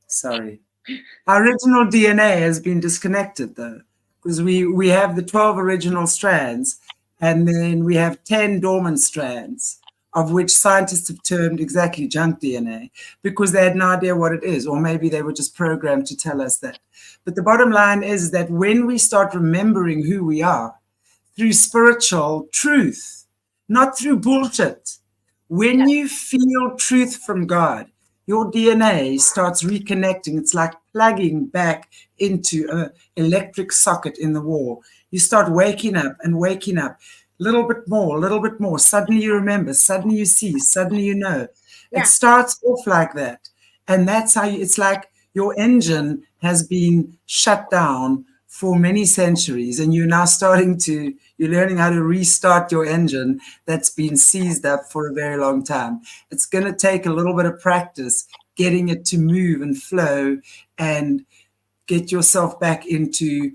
Sorry. Our original DNA has been disconnected, though, because we have the 12 original strands, and then we have 10 dormant strands, of which scientists have termed exactly junk DNA, because they had no idea what it is, or maybe they were just programmed to tell us that. But the bottom line is that when we start remembering who we are through spiritual truth, not through bullshit, when you feel truth from God, your DNA starts reconnecting. It's like plugging back into an electric socket in the wall. You start waking up and waking up, a little bit more. Suddenly you remember, suddenly you see, suddenly you know. Yeah. It starts off like that. And that's how it's like your engine has been shut down for many centuries, and you're now you're learning how to restart your engine that's been seized up for a very long time. It's going to take a little bit of practice getting it to move and flow and get yourself back into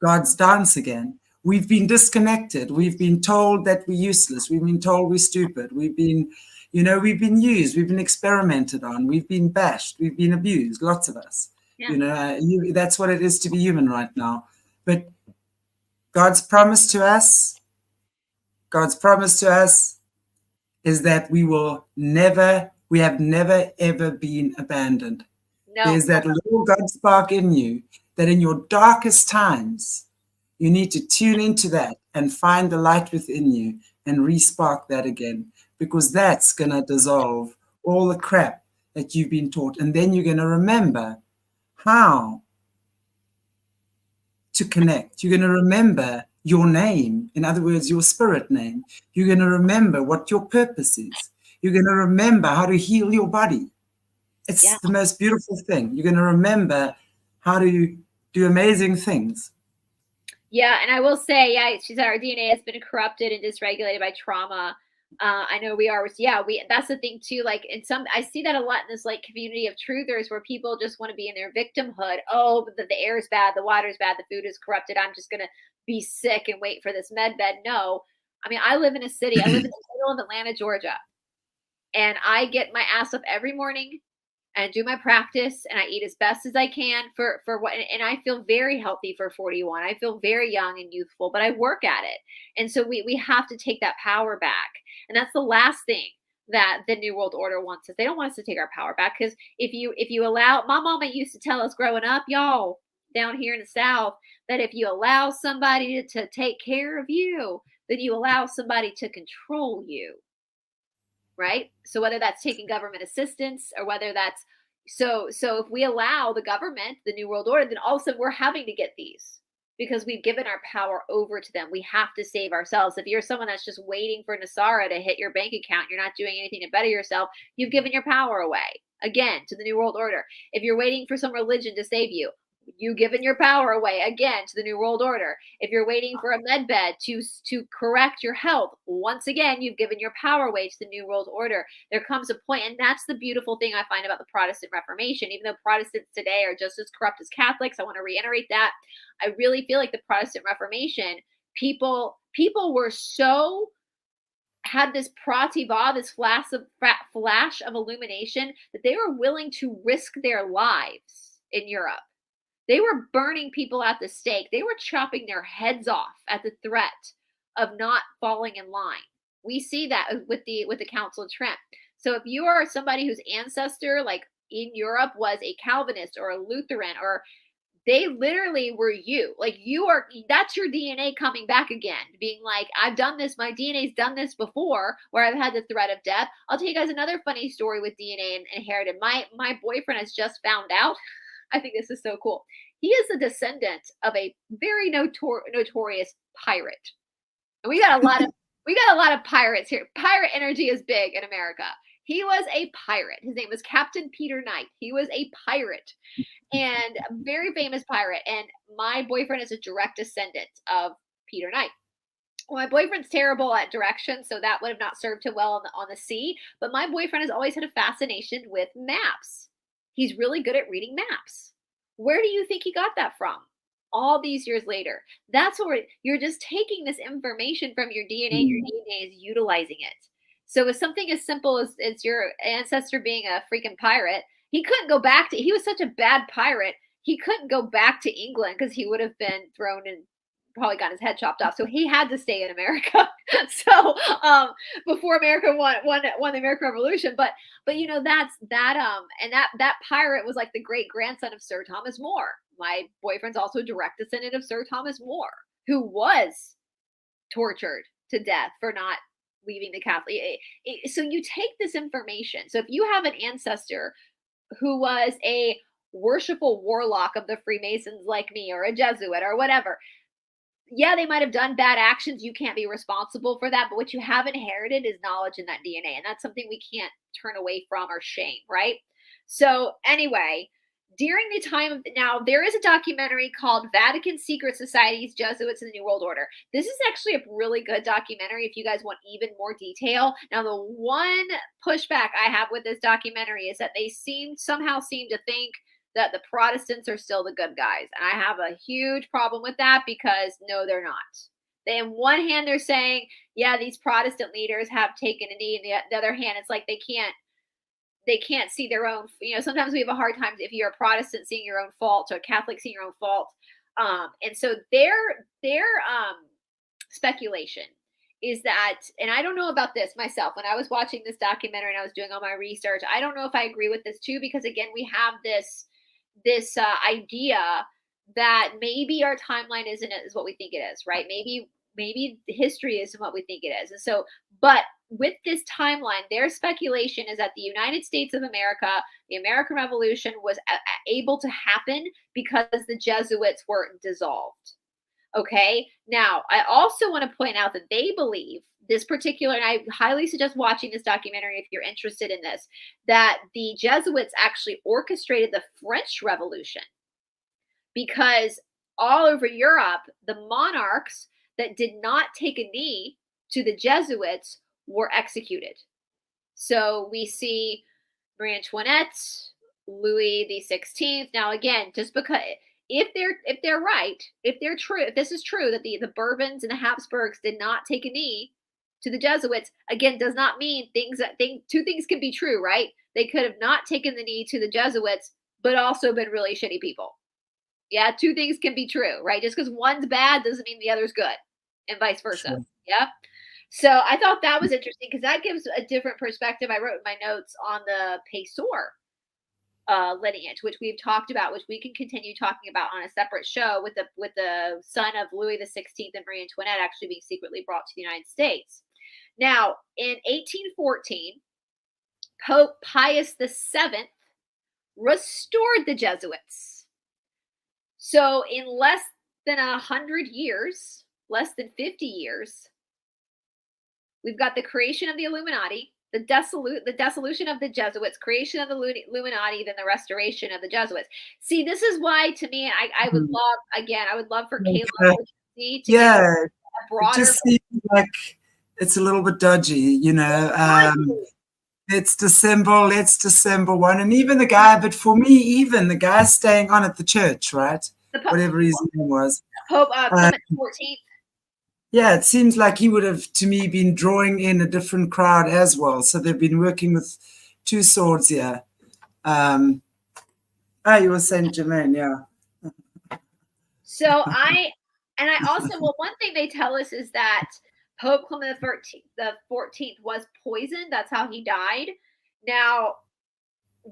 God's dance again. We've been disconnected. We've been told that we're useless. We've been told we're stupid. We've been used. We've been experimented on. We've been bashed. We've been abused. Lots of us. Yeah. That's what it is to be human right now. But God's promise to us is that we have never, ever been abandoned. No. There's that little God spark in you that in your darkest times, you need to tune into that and find the light within you and re-spark that again, because that's going to dissolve all the crap that you've been taught. And then you're going to remember how to connect. You're going to remember your name. In other words, your spirit name. You're going to remember what your purpose is. You're going to remember how to heal your body. It's the most beautiful thing. You're going to remember how to do amazing things. Yeah, and I will say, she said our DNA has been corrupted and dysregulated by trauma. I know we are. That's the thing too. Like I see that a lot in this like community of truthers where people just want to be in their victimhood. Oh, the air is bad, the water is bad, the food is corrupted. I'm just gonna be sick and wait for this med bed. No, I mean I live in a city. I live in the middle of Atlanta, Georgia, and I get my ass up every morning and do my practice, and I eat as best as I can for what, and I feel very healthy for 41. I feel very young and youthful, but I work at it. And so we have to take that power back. And that's the last thing that the New World Order wants us. They don't want us to take our power back, because if you allow, my mama used to tell us growing up, y'all, down here in the South, that if you allow somebody to take care of you, then you allow somebody to control you. Right? So whether that's taking government assistance or whether that's so if we allow the government, the New World Order, then all of a sudden we're having to get these because we've given our power over to them. We have to save ourselves. If you're someone that's just waiting for Nasara to hit your bank account, you're not doing anything to better yourself, you've given your power away again to the New World Order. If you're waiting for some religion to save you, you've given your power away again to the New World Order. If you're waiting for a med bed to correct your health, once again, you've given your power away to the New World Order. There comes a point, and that's the beautiful thing I find about the Protestant Reformation. Even though Protestants today are just as corrupt as Catholics, I want to reiterate that. I really feel like the Protestant Reformation, people were so had this prativa, this flash of illumination, that they were willing to risk their lives in Europe. They were burning people at the stake. They were chopping their heads off at the threat of not falling in line. We see that with the Council of Trent. So if you are somebody whose ancestor, like in Europe, was a Calvinist or a Lutheran, or they literally were you, like that's your DNA coming back again, being like, I've done this. My DNA's done this before, where I've had the threat of death. I'll tell you guys another funny story with DNA and inherited. My boyfriend has just found out. I think this is so cool. He is the descendant of a very notorious pirate. And we got a lot of pirates here. Pirate energy is big in America. He was a pirate. His name was Captain Peter Knight. He was a pirate and a very famous pirate. And my boyfriend is a direct descendant of Peter Knight. Well, my boyfriend's terrible at directions, so that would have not served him well on the sea. But my boyfriend has always had a fascination with maps. He's really good at reading maps. Where do you think he got that from? All these years later. That's where you're just taking this information from your DNA. Your DNA is utilizing it. So with something as simple as your ancestor being a freaking pirate, he was such a bad pirate, he couldn't go back to England because he would have been thrown and probably got his head chopped off. So he had to stay in America. So before America won the American Revolution, but that pirate was like the great grandson of Sir Thomas More. My boyfriend's also a direct descendant of Sir Thomas More, who was tortured to death for not leaving the Catholic. So you take this information. So if you have an ancestor who was a worshipful warlock of the Freemasons like me, or a Jesuit or whatever, yeah, they might have done bad actions. You can't be responsible for that. But what you have inherited is knowledge in that DNA. And that's something we can't turn away from or shame, right? So anyway, during the time of now, there is a documentary called Vatican Secret Societies, Jesuits, and the New World Order. This is actually a really good documentary if you guys want even more detail. Now, the one pushback I have with this documentary is that they somehow seem to think that the Protestants are still the good guys. And I have a huge problem with that because no, they're not. On one hand, they're saying, yeah, these Protestant leaders have taken a knee. And the other hand, it's like they can't see their own, sometimes we have a hard time if you're a Protestant seeing your own fault or a Catholic seeing your own fault. And so their speculation is that, and I don't know about this myself, when I was watching this documentary and I was doing all my research, I don't know if I agree with this too, because again, we have this idea that maybe our timeline isn't as what we think it is, right? Maybe history isn't what we think it is. And so, but with this timeline, their speculation is that the United States of America, the American Revolution was able to happen because the Jesuits were dissolved. Okay. Now, I also want to point out that they believe this particular, and I highly suggest watching this documentary if you're interested in this, that the Jesuits actually orchestrated the French Revolution because all over Europe, the monarchs that did not take a knee to the Jesuits were executed. So we see Marie Antoinette, Louis XVI. Now, again, just because if they're right, if this is true that the Bourbons and the Habsburgs did not take a knee to the Jesuits, again, does not mean two things can be true, right? They could have not taken the knee to the Jesuits, but also been really shitty people. Yeah, two things can be true, right? Just because one's bad doesn't mean the other's good, and vice versa. Sure. Yeah. So I thought that was interesting because that gives a different perspective. I wrote in my notes on the Paysor lineage, which we've talked about, which we can continue talking about on a separate show with the son of Louis XVI and Marie Antoinette actually being secretly brought to the United States. Now, in 1814, Pope Pius VII restored the Jesuits. So in less than 100 years, less than 50 years, we've got the creation of the Illuminati, the dissolution of the Jesuits, creation of the Illuminati, then the restoration of the Jesuits. See, this is why, to me, I would love for Kayla to get a broader. It just seems like it's a little bit dodgy, Let's December 1, and even the guy, but for me, even the guy staying on at the church, right? Whatever his name was. Pope Clement 14th. Yeah, it seems like he would have, to me, been drawing in a different crowd as well. So they've been working with two swords here. You were saying Jermaine, yeah. So I also, one thing they tell us is that Pope Clement the 14th was poisoned. That's how he died. Now,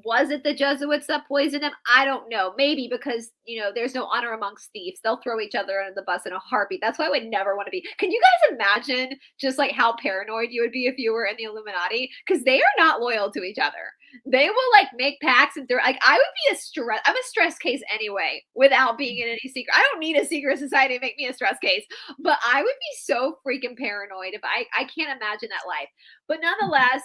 was it the Jesuits that poisoned him? I don't know. Maybe because, there's no honor amongst thieves. They'll throw each other under the bus in a heartbeat. That's why I would never want to be. Can you guys imagine just like how paranoid you would be if you were in the Illuminati? Because they are not loyal to each other. They will like make pacts and like I would be I'm a stress case anyway without being in any secret. I don't need a secret society to make me a stress case, but I would be so freaking paranoid if I can't imagine that life. But nonetheless,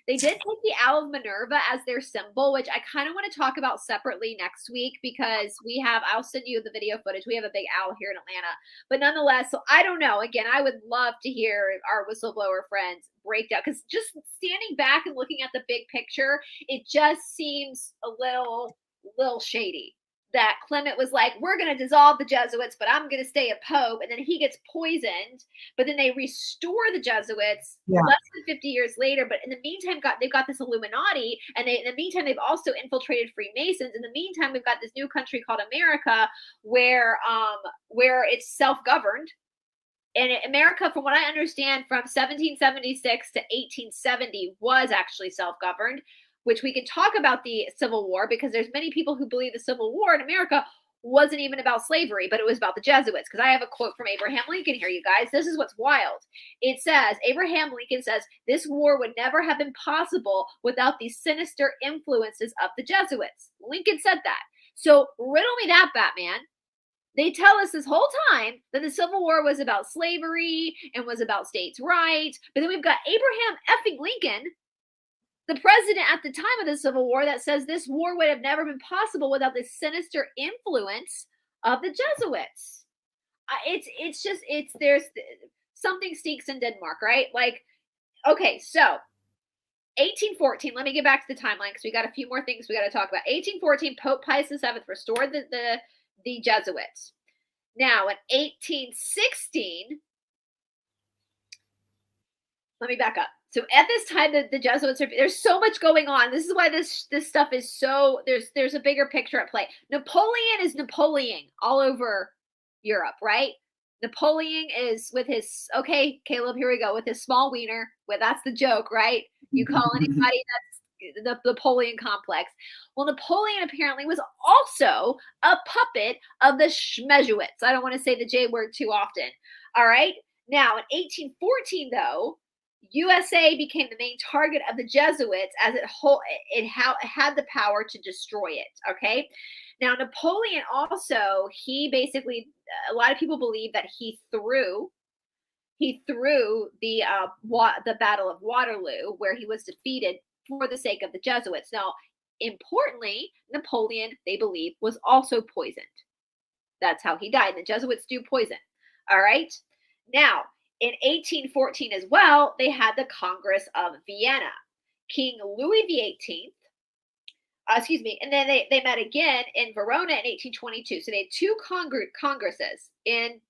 they did take the Owl of Minerva as their symbol, which I kind of want to talk about separately next week because I'll send you the video footage. We have a big owl here in Atlanta. But nonetheless, so I don't know. Again, I would love to hear our whistleblower friends break down because just standing back and looking at the big picture, it just seems a little shady. That Clement was like, we're going to dissolve the Jesuits, but I'm going to stay a pope. And then he gets poisoned, but then they restore the Jesuits less than 50 years later. But in the meantime, they've got this Illuminati, and in the meantime, they've also infiltrated Freemasons. In the meantime, we've got this new country called America where it's self-governed. And America, from what I understand, from 1776 to 1870 was actually self-governed, which we can talk about the Civil War because there's many people who believe the Civil War in America wasn't even about slavery, but it was about the Jesuits. Because I have a quote from Abraham Lincoln here, you guys. This is what's wild. It says, Abraham Lincoln says, this war would never have been possible without the sinister influences of the Jesuits. Lincoln said that. So riddle me that, Batman. They tell us this whole time that the Civil War was about slavery and was about states' rights. But then we've got Abraham effing Lincoln, the president at the time of the Civil War, that says this war would have never been possible without the sinister influence of the Jesuits. There's something stinks in Denmark, right? Like, okay, so 1814, let me get back to the timeline because we got a few more things we got to talk about. 1814, Pope Pius VII restored the Jesuits. Now, in 1816, let me back up. So at this time, the Jesuits there's so much going on. This is why this stuff is so, there's a bigger picture at play. Napoleon is Napoleon all over Europe, right? Napoleon is with his, okay, Caleb, here we go, with his small wiener. Well, that's the joke, right? You call anybody that's the Napoleon complex. Well, Napoleon apparently was also a puppet of the Jesuits. I don't want to say the J word too often. All right. Now, in 1814, though, USA became the main target of the Jesuits as it had the power to destroy it. Okay. Now, Napoleon also, he basically, a lot of people believe that he threw the Battle of Waterloo, where he was defeated for the sake of the Jesuits. Now, importantly, Napoleon, they believe, was also poisoned. That's how he died. The Jesuits do poison. All right. Now, in 1814 as well, they had the Congress of Vienna. King Louis XVIII, and then they met again in Verona in 1822. So they had two congresses in,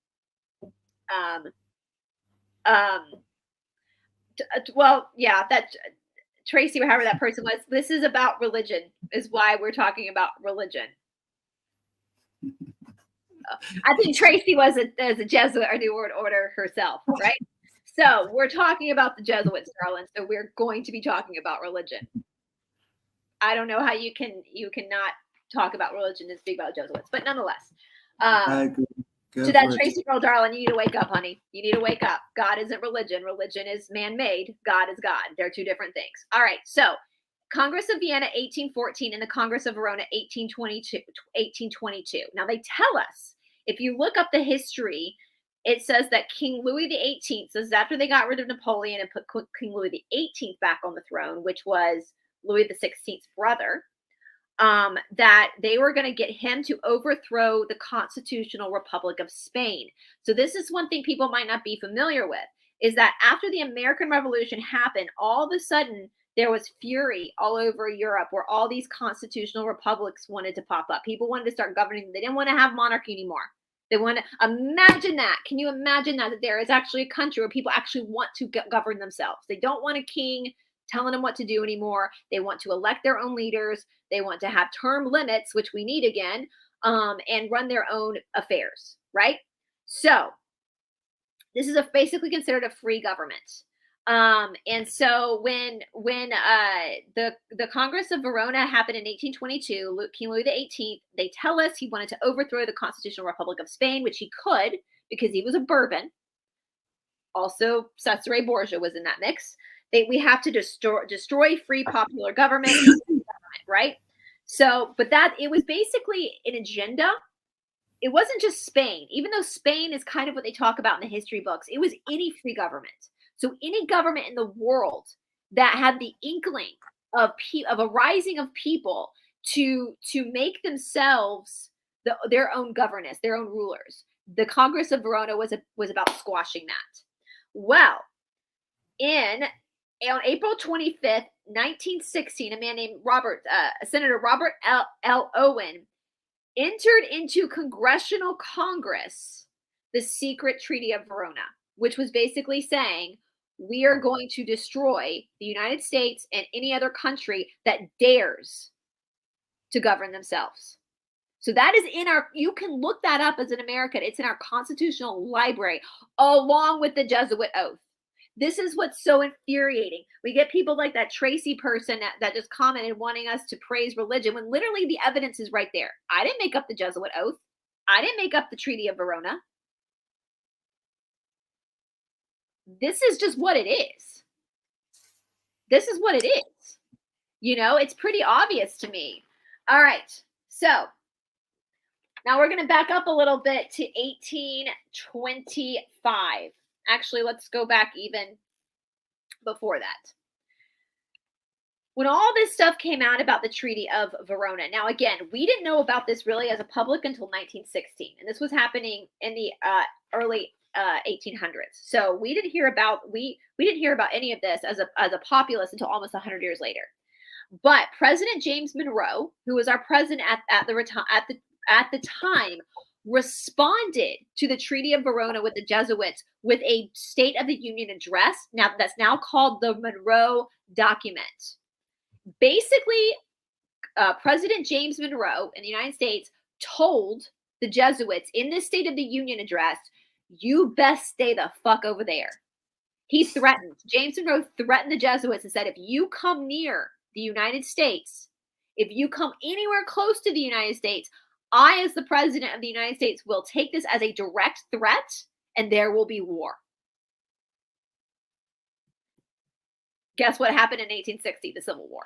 Tracy, however that person was. This is about religion, is why we're talking about religion. I think Tracy was a Jesuit or New World Order herself, right? So we're talking about the Jesuits, darling. So we're going to be talking about religion. I don't know how you cannot talk about religion and speak about Jesuits, but nonetheless. I agree. To that Tracy girl, darling, you need to wake up, honey. You need to wake up. God isn't religion. Religion is man-made. God is God. They're two different things. All right. So Congress of Vienna, 1814, and the Congress of Verona, 1822. Now they tell us, if you look up the history, it says that King Louis XVIII, this is after they got rid of Napoleon and put King Louis XVIII back on the throne, which was Louis XVI's brother, that they were going to get him to overthrow the Constitutional Republic of Spain. So this is one thing people might not be familiar with, is that after the American Revolution happened, all of a sudden there was fury all over Europe where all these constitutional republics wanted to pop up. People wanted to start governing. They didn't want to have monarchy anymore. They want to imagine that. Can you imagine that there is actually a country where people actually want to govern themselves? They don't want a king telling them what to do anymore. They want to elect their own leaders. They want to have term limits, which we need again, and run their own affairs, right? So this is basically considered a free government. And so when the Congress of Verona happened in 1822, King Louis XVIII, they tell us he wanted to overthrow the Constitutional Republic of Spain, which he could because he was a Bourbon. Also, Cesare Borgia was in that mix. we have to destroy free popular government, right? So, but it was basically an agenda. It wasn't just Spain, even though Spain is kind of what they talk about in the history books. It was any free government. So any government in the world that had the inkling of a rising of people to make themselves their own governess, their own rulers. The Congress of Verona was about squashing that. Well, on April 25th, 1916, a man named Senator Robert L. Owen entered into Congressional Congress the secret Treaty of Verona, which was basically saying, we are going to destroy the United States and any other country that dares to govern themselves. So that is you can look that up as an American. It's in our constitutional library, along with the Jesuit oath. This is what's so infuriating. We get people like that Tracy person that just commented wanting us to praise religion when literally the evidence is right there. I didn't make up the Jesuit oath. I didn't make up the Treaty of Verona. This is just what it is. This is what it is. It's pretty obvious to me. All right. So now we're going to back up a little bit to 1825. Actually, let's go back even before that. When all this stuff came out about the Treaty of Verona, now again, we didn't know about this really as a public until 1916, and this was happening in the early 1800s. So we didn't hear about any of this as a populace until almost 100 years later. But President James Monroe, who was our president at the time, responded to the Treaty of Verona with the Jesuits with a State of the Union address. Now that's now called the Monroe Document. Basically, President James Monroe in the United States told the Jesuits in this State of the Union address, you best stay the fuck over there. He threatened. James Monroe threatened the Jesuits and said, if you come near the United States, if you come anywhere close to the United States, I, as the president of the United States, will take this as a direct threat and there will be war. Guess what happened in 1860? The Civil War.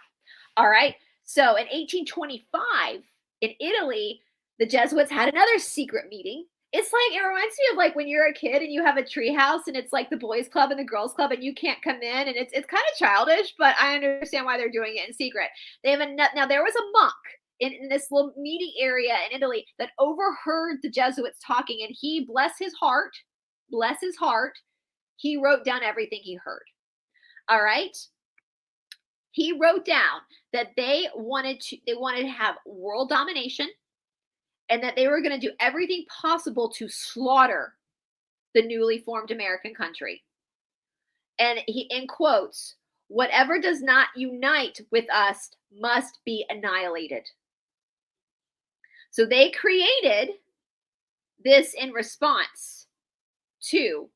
All right. So in 1825, in Italy, the Jesuits had another secret meeting. It reminds me of like when you're a kid and you have a tree house and it's like the boys club and the girls club and you can't come in, and it's kind of childish, but I understand why they're doing it in secret. Now there was a monk in this little meeting area in Italy that overheard the Jesuits talking, and he, bless his heart, he wrote down everything he heard. All right. He wrote down that they wanted to have world domination, and that they were going to do everything possible to slaughter the newly formed American country. And he, in quotes, whatever does not unite with us must be annihilated. So they created this in response to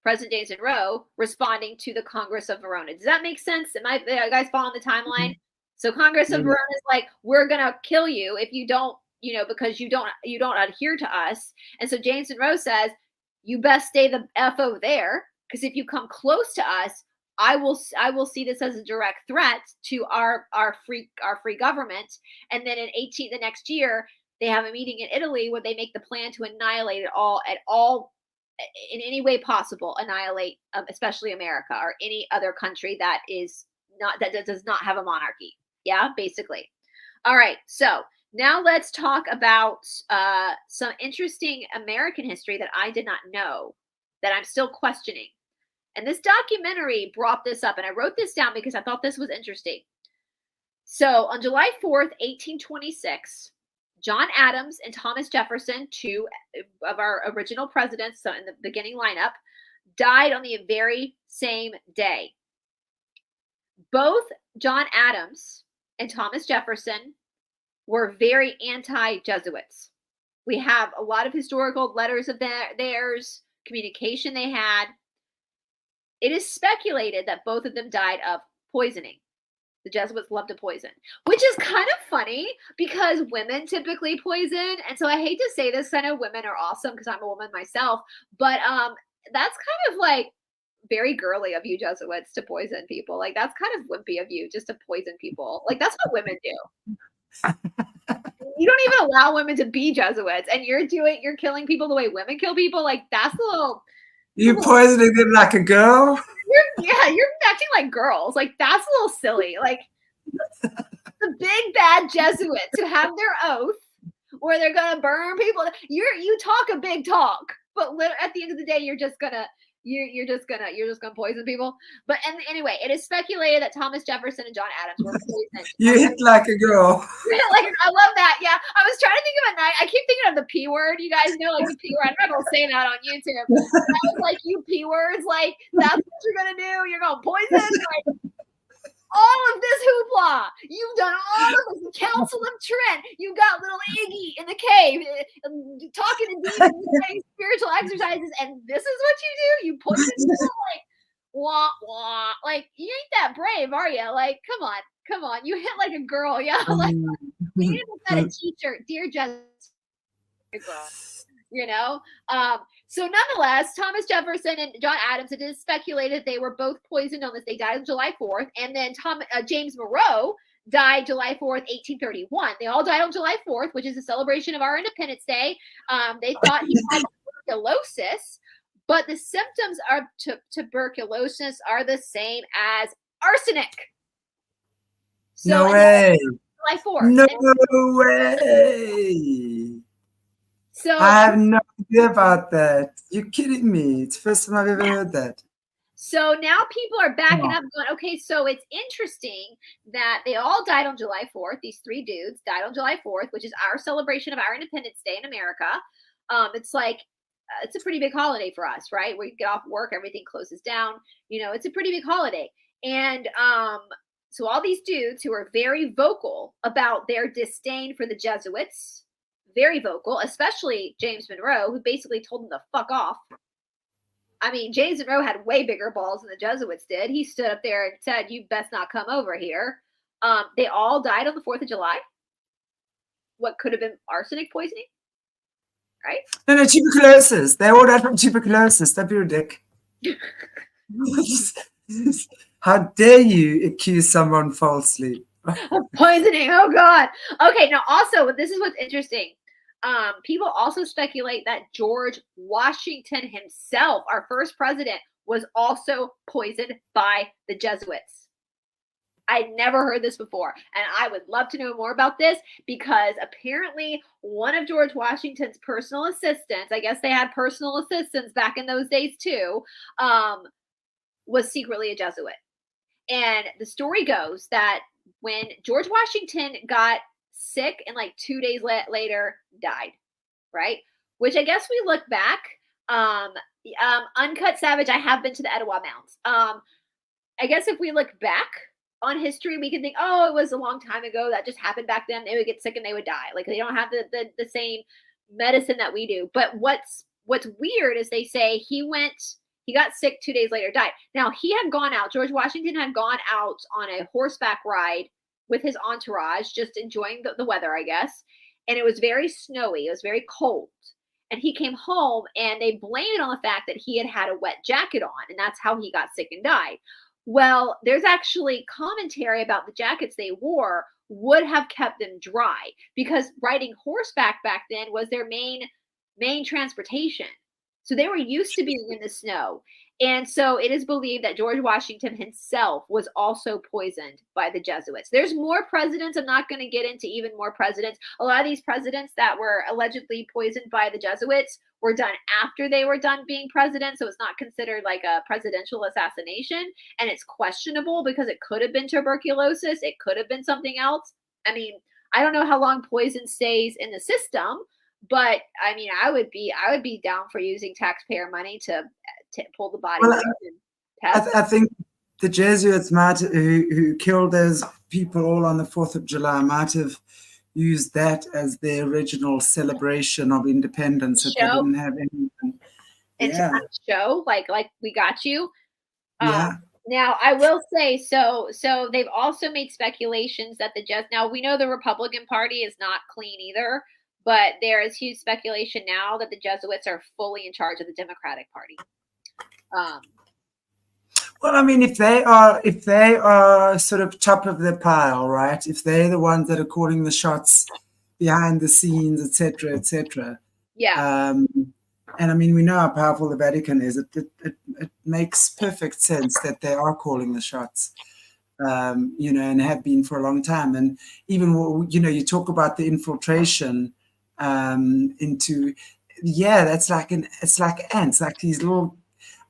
President James Monroe responding to the Congress of Verona. Does that make sense? Are you guys following the timeline? Mm-hmm. So Congress of Verona is like, we're going to kill you if you don't, because you don't adhere to us. And so James Monroe says, you best stay the F over there, because if you come close to us, I will see this as a direct threat to our free government. And then the next year, they have a meeting in Italy where they make the plan to annihilate it all in any way possible, annihilate especially America or any other country that does not have a monarchy. Yeah, basically. All right. So now let's talk about some interesting American history that I did not know, that I'm still questioning. And this documentary brought this up, and I wrote this down because I thought this was interesting. So on July 4th, 1826, John Adams and Thomas Jefferson, two of our original presidents, so in the beginning lineup, died on the very same day. Both John Adams and Thomas Jefferson were very anti-Jesuits. We have a lot of historical letters of theirs, communication they had. It is speculated that both of them died of poisoning. The Jesuits love to poison, which is kind of funny because women typically poison. And so I hate to say this, I know women are awesome because I'm a woman myself, but that's kind of like very girly of you Jesuits to poison people. Like, that's kind of wimpy of you just to poison people. Like, that's what women do. You don't even allow women to be Jesuits, and you're killing people the way women kill people. Like, that's a little. You're poisoning them like a girl? You're acting like girls. Like, that's a little silly. Like, the big bad Jesuits who have their oath where they're gonna burn people. You talk a big talk, but at the end of the day, you're just gonna poison people. But anyway, it is speculated that Thomas Jefferson and John Adams were poisoned. You hit like a girl. Like, I love that. Yeah, I was trying to think of a night. I keep thinking of the P word. You guys know, like, the P word. I'm not gonna say that on YouTube. But I was like, you P words, like, that's what you're gonna do. You're gonna poison. Like, all of this hoopla. You've done all of this. The Council of Trent. You got little Iggy in the cave talking to demons, saying spiritual exercises, and this is what you do? You poison people? Like, wah, wah. Like, you ain't that brave, are you? Like, come on. You hit like a girl. Yeah. Like, we need to put a t-shirt. Dear Jessica. You know? So nonetheless, Thomas Jefferson and John Adams, it is speculated they were both poisoned on this. They died on July 4th. And then James Monroe died July 4th, 1831. They all died on July 4th, which is a celebration of our Independence Day. They thought he had tuberculosis, but the symptoms of tuberculosis are the same as arsenic. So no way. July 4th. No way. So I have no idea about that. You're kidding me. It's the first time I've ever heard that. So now people are backing up going, okay, so it's interesting that they all died on July 4th. These three dudes died on July 4th, which is our celebration of our Independence Day in America. It's like, it's a pretty big holiday for us, right? We get off work, everything closes down. You know, it's a pretty big holiday. And so all these dudes who are very vocal about their disdain for the Jesuits, very vocal, especially James Monroe, who basically told them to fuck off. I mean, James Monroe had way bigger balls than the Jesuits did. He stood up there and said, you best not come over here. They all died on the 4th of July. What could have been arsenic poisoning, right? No, tuberculosis. They all died from tuberculosis. That'd be ridiculous. How dare you accuse someone falsely? Poisoning. Oh, God. Okay, now also, this is what's interesting. People also speculate that George Washington himself, our first president, was also poisoned by the Jesuits. I'd never heard this before, and I would love to know more about this because apparently one of George Washington's personal assistants, I guess they had personal assistants back in those days too, was secretly a Jesuit. And the story goes that when George Washington got sick and like 2 days later died, right? Which I guess we look back, Uncut Savage, I have been to the Etowah Mounds. I guess if we look back on history, we can think, oh, it was a long time ago. That just happened back then. They would get sick and they would die. Like, they don't have the same medicine that we do. But what's weird is they say he got sick 2 days later, died. Now, he had gone out, George Washington had gone out on a horseback ride with his entourage, just enjoying the weather, I guess. And it was very snowy. It was very cold. And he came home and they blamed it on the fact that he had a wet jacket on. And that's how he got sick and died. Well, there's actually commentary about the jackets they wore would have kept them dry because riding horseback back then was their main transportation. So they were used to being in the snow. And so it is believed that George Washington himself was also poisoned by the Jesuits. There's more presidents. I'm not going to get into even more presidents. A lot of these presidents that were allegedly poisoned by the Jesuits were done after they were done being president. So it's not considered like a presidential assassination. And it's questionable because it could have been tuberculosis. It could have been something else. I mean, I don't know how long poison stays in the system. But I mean, I would be down for using taxpayer money to pull the body. Well, I think the Jesuits who killed those people all on the 4th of July might have used that as their original celebration of independence. That they didn't have anything. It's a show like we got you. Yeah. Now, I will say, so they've also made speculations that now we know the Republican Party is not clean either. But there is huge speculation now that the Jesuits are fully in charge of the Democratic Party. Well, I mean, if they are sort of top of the pile, right? If they're the ones that are calling the shots behind the scenes, etc., etc. Yeah. And I mean, we know how powerful the Vatican is. It makes perfect sense that they are calling the shots, you know, and have been for a long time. And even, you know, you talk about the infiltration into, yeah, that's like it's like ants, like these little.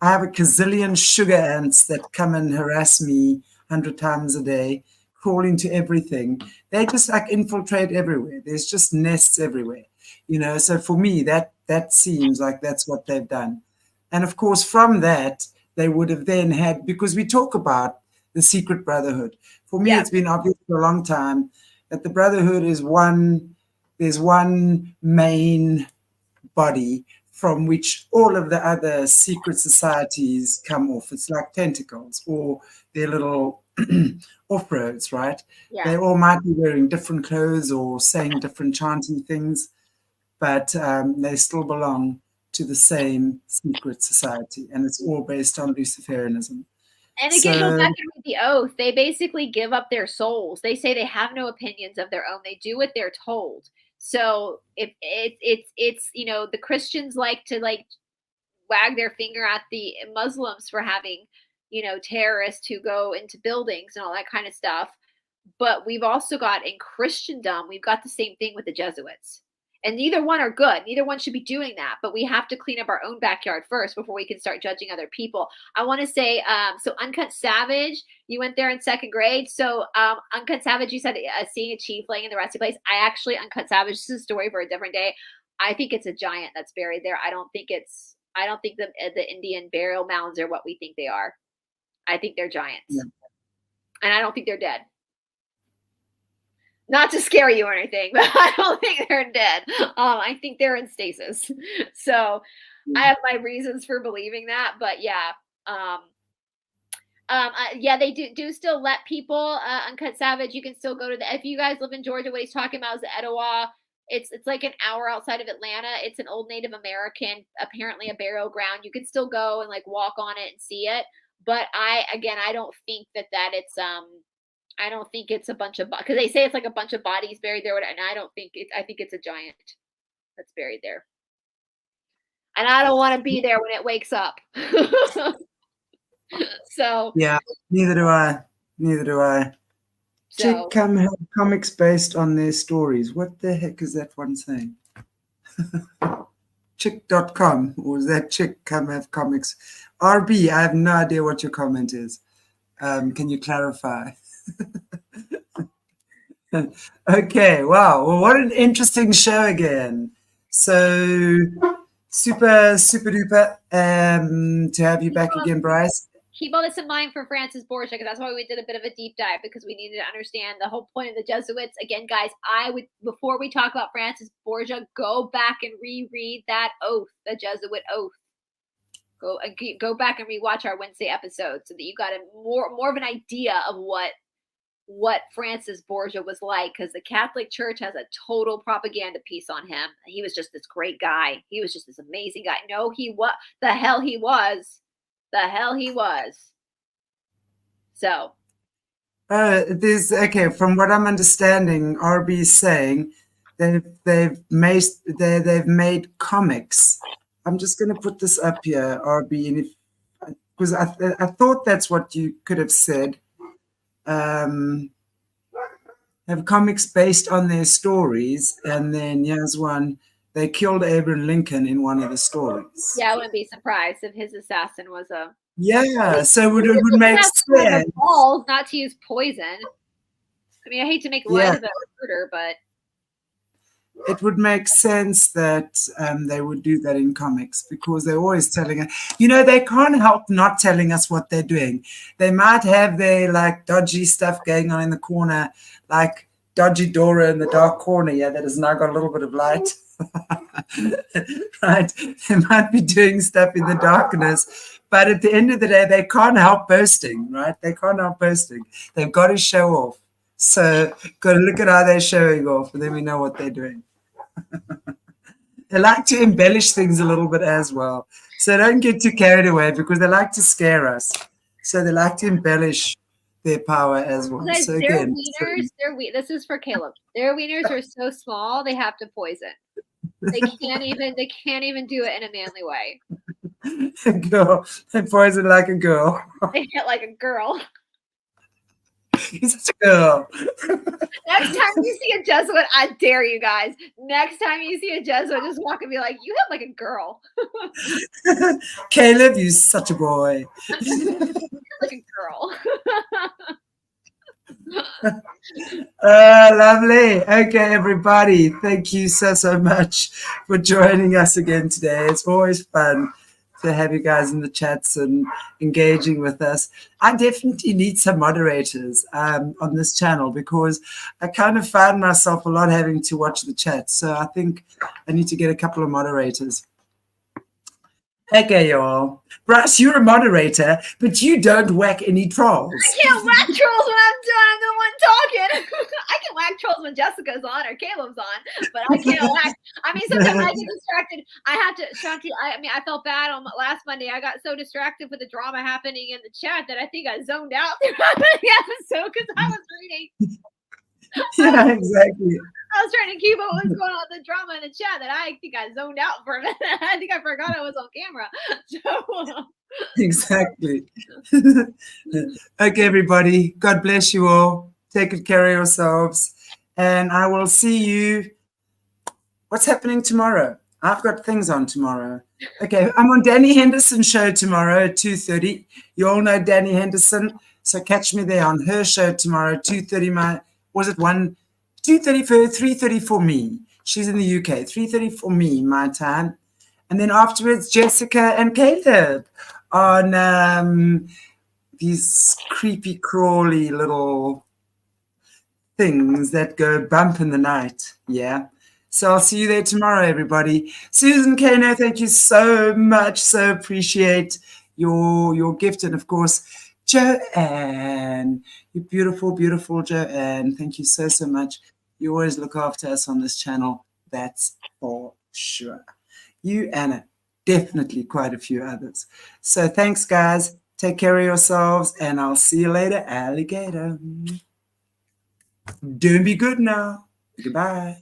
I have a gazillion sugar ants that come and harass me 100 times a day, crawl into everything. They just like infiltrate everywhere. There's just nests everywhere, you know. So for me, that seems like that's what they've done. And of course, from that, they would have then had, because we talk about the secret brotherhood. For me, Yeah. it's been obvious for a long time that the brotherhood is there's one main body from which all of the other secret societies come off. It's like tentacles or their little off-roads, right? Yeah. They all might be wearing different clothes or saying different chanting things, but they still belong to the same secret society, and it's all based on Luciferianism. And again, go back and read the oath. They basically give up their souls. They say they have no opinions of their own. They do what they're told. So if it's you know, the Christians like to like wag their finger at the Muslims for having, you know, terrorists who go into buildings and all that kind of stuff. But we've also got in Christendom, we've got the same thing with the Jesuits. And neither one are good. Neither one should be doing that. But we have to clean up our own backyard first before we can start judging other people. I want to say, so Uncut Savage, you went there in second grade. So Uncut Savage, you said seeing a chief laying in the rusty place. I actually, Uncut Savage, this is a story for a different day. I think it's a giant that's buried there. I don't think the Indian burial mounds are what we think they are. I think they're giants. Yeah. And I don't think they're dead. Not to scare you or anything, but I don't think they're dead. I think they're in stasis. So I have my reasons for believing that, but yeah. Yeah, they do still let people, Uncut Savage, you can still go to if you guys live in Georgia, what he's talking about is the Etowah. It's like an hour outside of Atlanta. It's an old Native American, apparently a burial ground. You can still go and like walk on it and see it. But I don't think that it's, I don't think it's a bunch of, because they say it's like a bunch of bodies buried there. And I don't think I think it's a giant that's buried there. And I don't want to be there when it wakes up. So. Yeah, neither do I. So. Chick have comics based on their stories. What the heck is that one saying? Chick.com, or is that Chick come have comics? RB, I have no idea what your comment is. Can you clarify? Okay, wow. Well, what an interesting show again. So super duper to have you back again, Brice. Keep all this in mind for Francis Borgia, because that's why we did a bit of a deep dive, because we needed to understand the whole point of the Jesuits. Again, guys, I would, before we talk about Francis Borgia, go back and reread that oath, the Jesuit oath. Go back and rewatch our Wednesday episode so that you got more of an idea of what Francis Borgia was like, because the Catholic Church has a total propaganda piece on him. He was just this great guy. He was just this amazing guy. No, the hell he was. So from what I'm understanding, RB is saying they've made comics. I'm just going to put this up here, RB, and because I thought that's what you could have said. Have comics based on their stories, and then here's one. They killed Abraham Lincoln in one of the stories. Yeah, I wouldn't be surprised if his assassin was a. Yeah, so it would make sense. Balls, not to use poison. I mean, I hate to make light of a murder, but it would make sense that they would do that in comics, because they're always telling us. You know, they can't help not telling us what they're doing. They might have their like dodgy stuff going on in the corner, like dodgy Dora in the dark corner. Yeah, that has now got a little bit of light. Right, they might be doing stuff in the darkness, but at the end of the day, they can't help boasting, right? They can't help boasting. They've got to show off. So got to look at how they're showing off, and then we know what they're doing. They like to embellish things a little bit as well. So don't get too carried away, because they like to scare us. So they like to embellish their power as well. Guys, So their again, wieners, this is for Caleb. Their wieners are so small they have to poison. They can't even do it in a manly way. a girl, they poison like a girl. They hit like a girl. He's such a girl. Next time you see a Jesuit, I dare you guys. Next time you see a Jesuit, just walk and be like, you have like a girl. Caleb, you're such a boy. Like a girl. Lovely. Okay, everybody. Thank you so much for joining us again today. It's always fun to have you guys in the chats and engaging with us. I definitely need some moderators on this channel because I kind of found myself a lot having to watch the chat. So I think I need to get a couple of moderators. Okay, y'all. Brice, you're a moderator, but you don't whack any trolls. I can't whack trolls when I'm the one talking. I can whack trolls when Jessica's on or Caleb's on, but I can't whack. I mean, sometimes I get distracted. I have to, Shanti, I felt bad on last Monday. I got so distracted with the drama happening in the chat that I think I zoned out throughout the episode because I was reading. Yeah, exactly. I was trying to keep up with what's going on with the drama in the chat that I think I zoned out for a minute. I think I forgot I was on camera. So. Exactly. Okay, everybody. God bless you all. Take good care of yourselves. And I will see you. What's happening tomorrow? I've got things on tomorrow. Okay, I'm on Danny Henderson's show tomorrow at 2:30. You all know Danny Henderson. So catch me there on her show tomorrow, 2:30. Was it 2:30 for her, 3:30 for me? She's in the UK, 3:30 for me, my time. And then afterwards, Jessica and Caleb on these creepy, crawly little things that go bump in the night. Yeah. So I'll see you there tomorrow, everybody. Susan Kano, thank you so much. So appreciate your gift. And of course, Joanne, you beautiful, beautiful Joanne. Thank you so much. You always look after us on this channel. That's for sure. You, Anna, definitely quite a few others. So thanks, guys. Take care of yourselves, and I'll see you later, alligator. Don't be good now. Goodbye.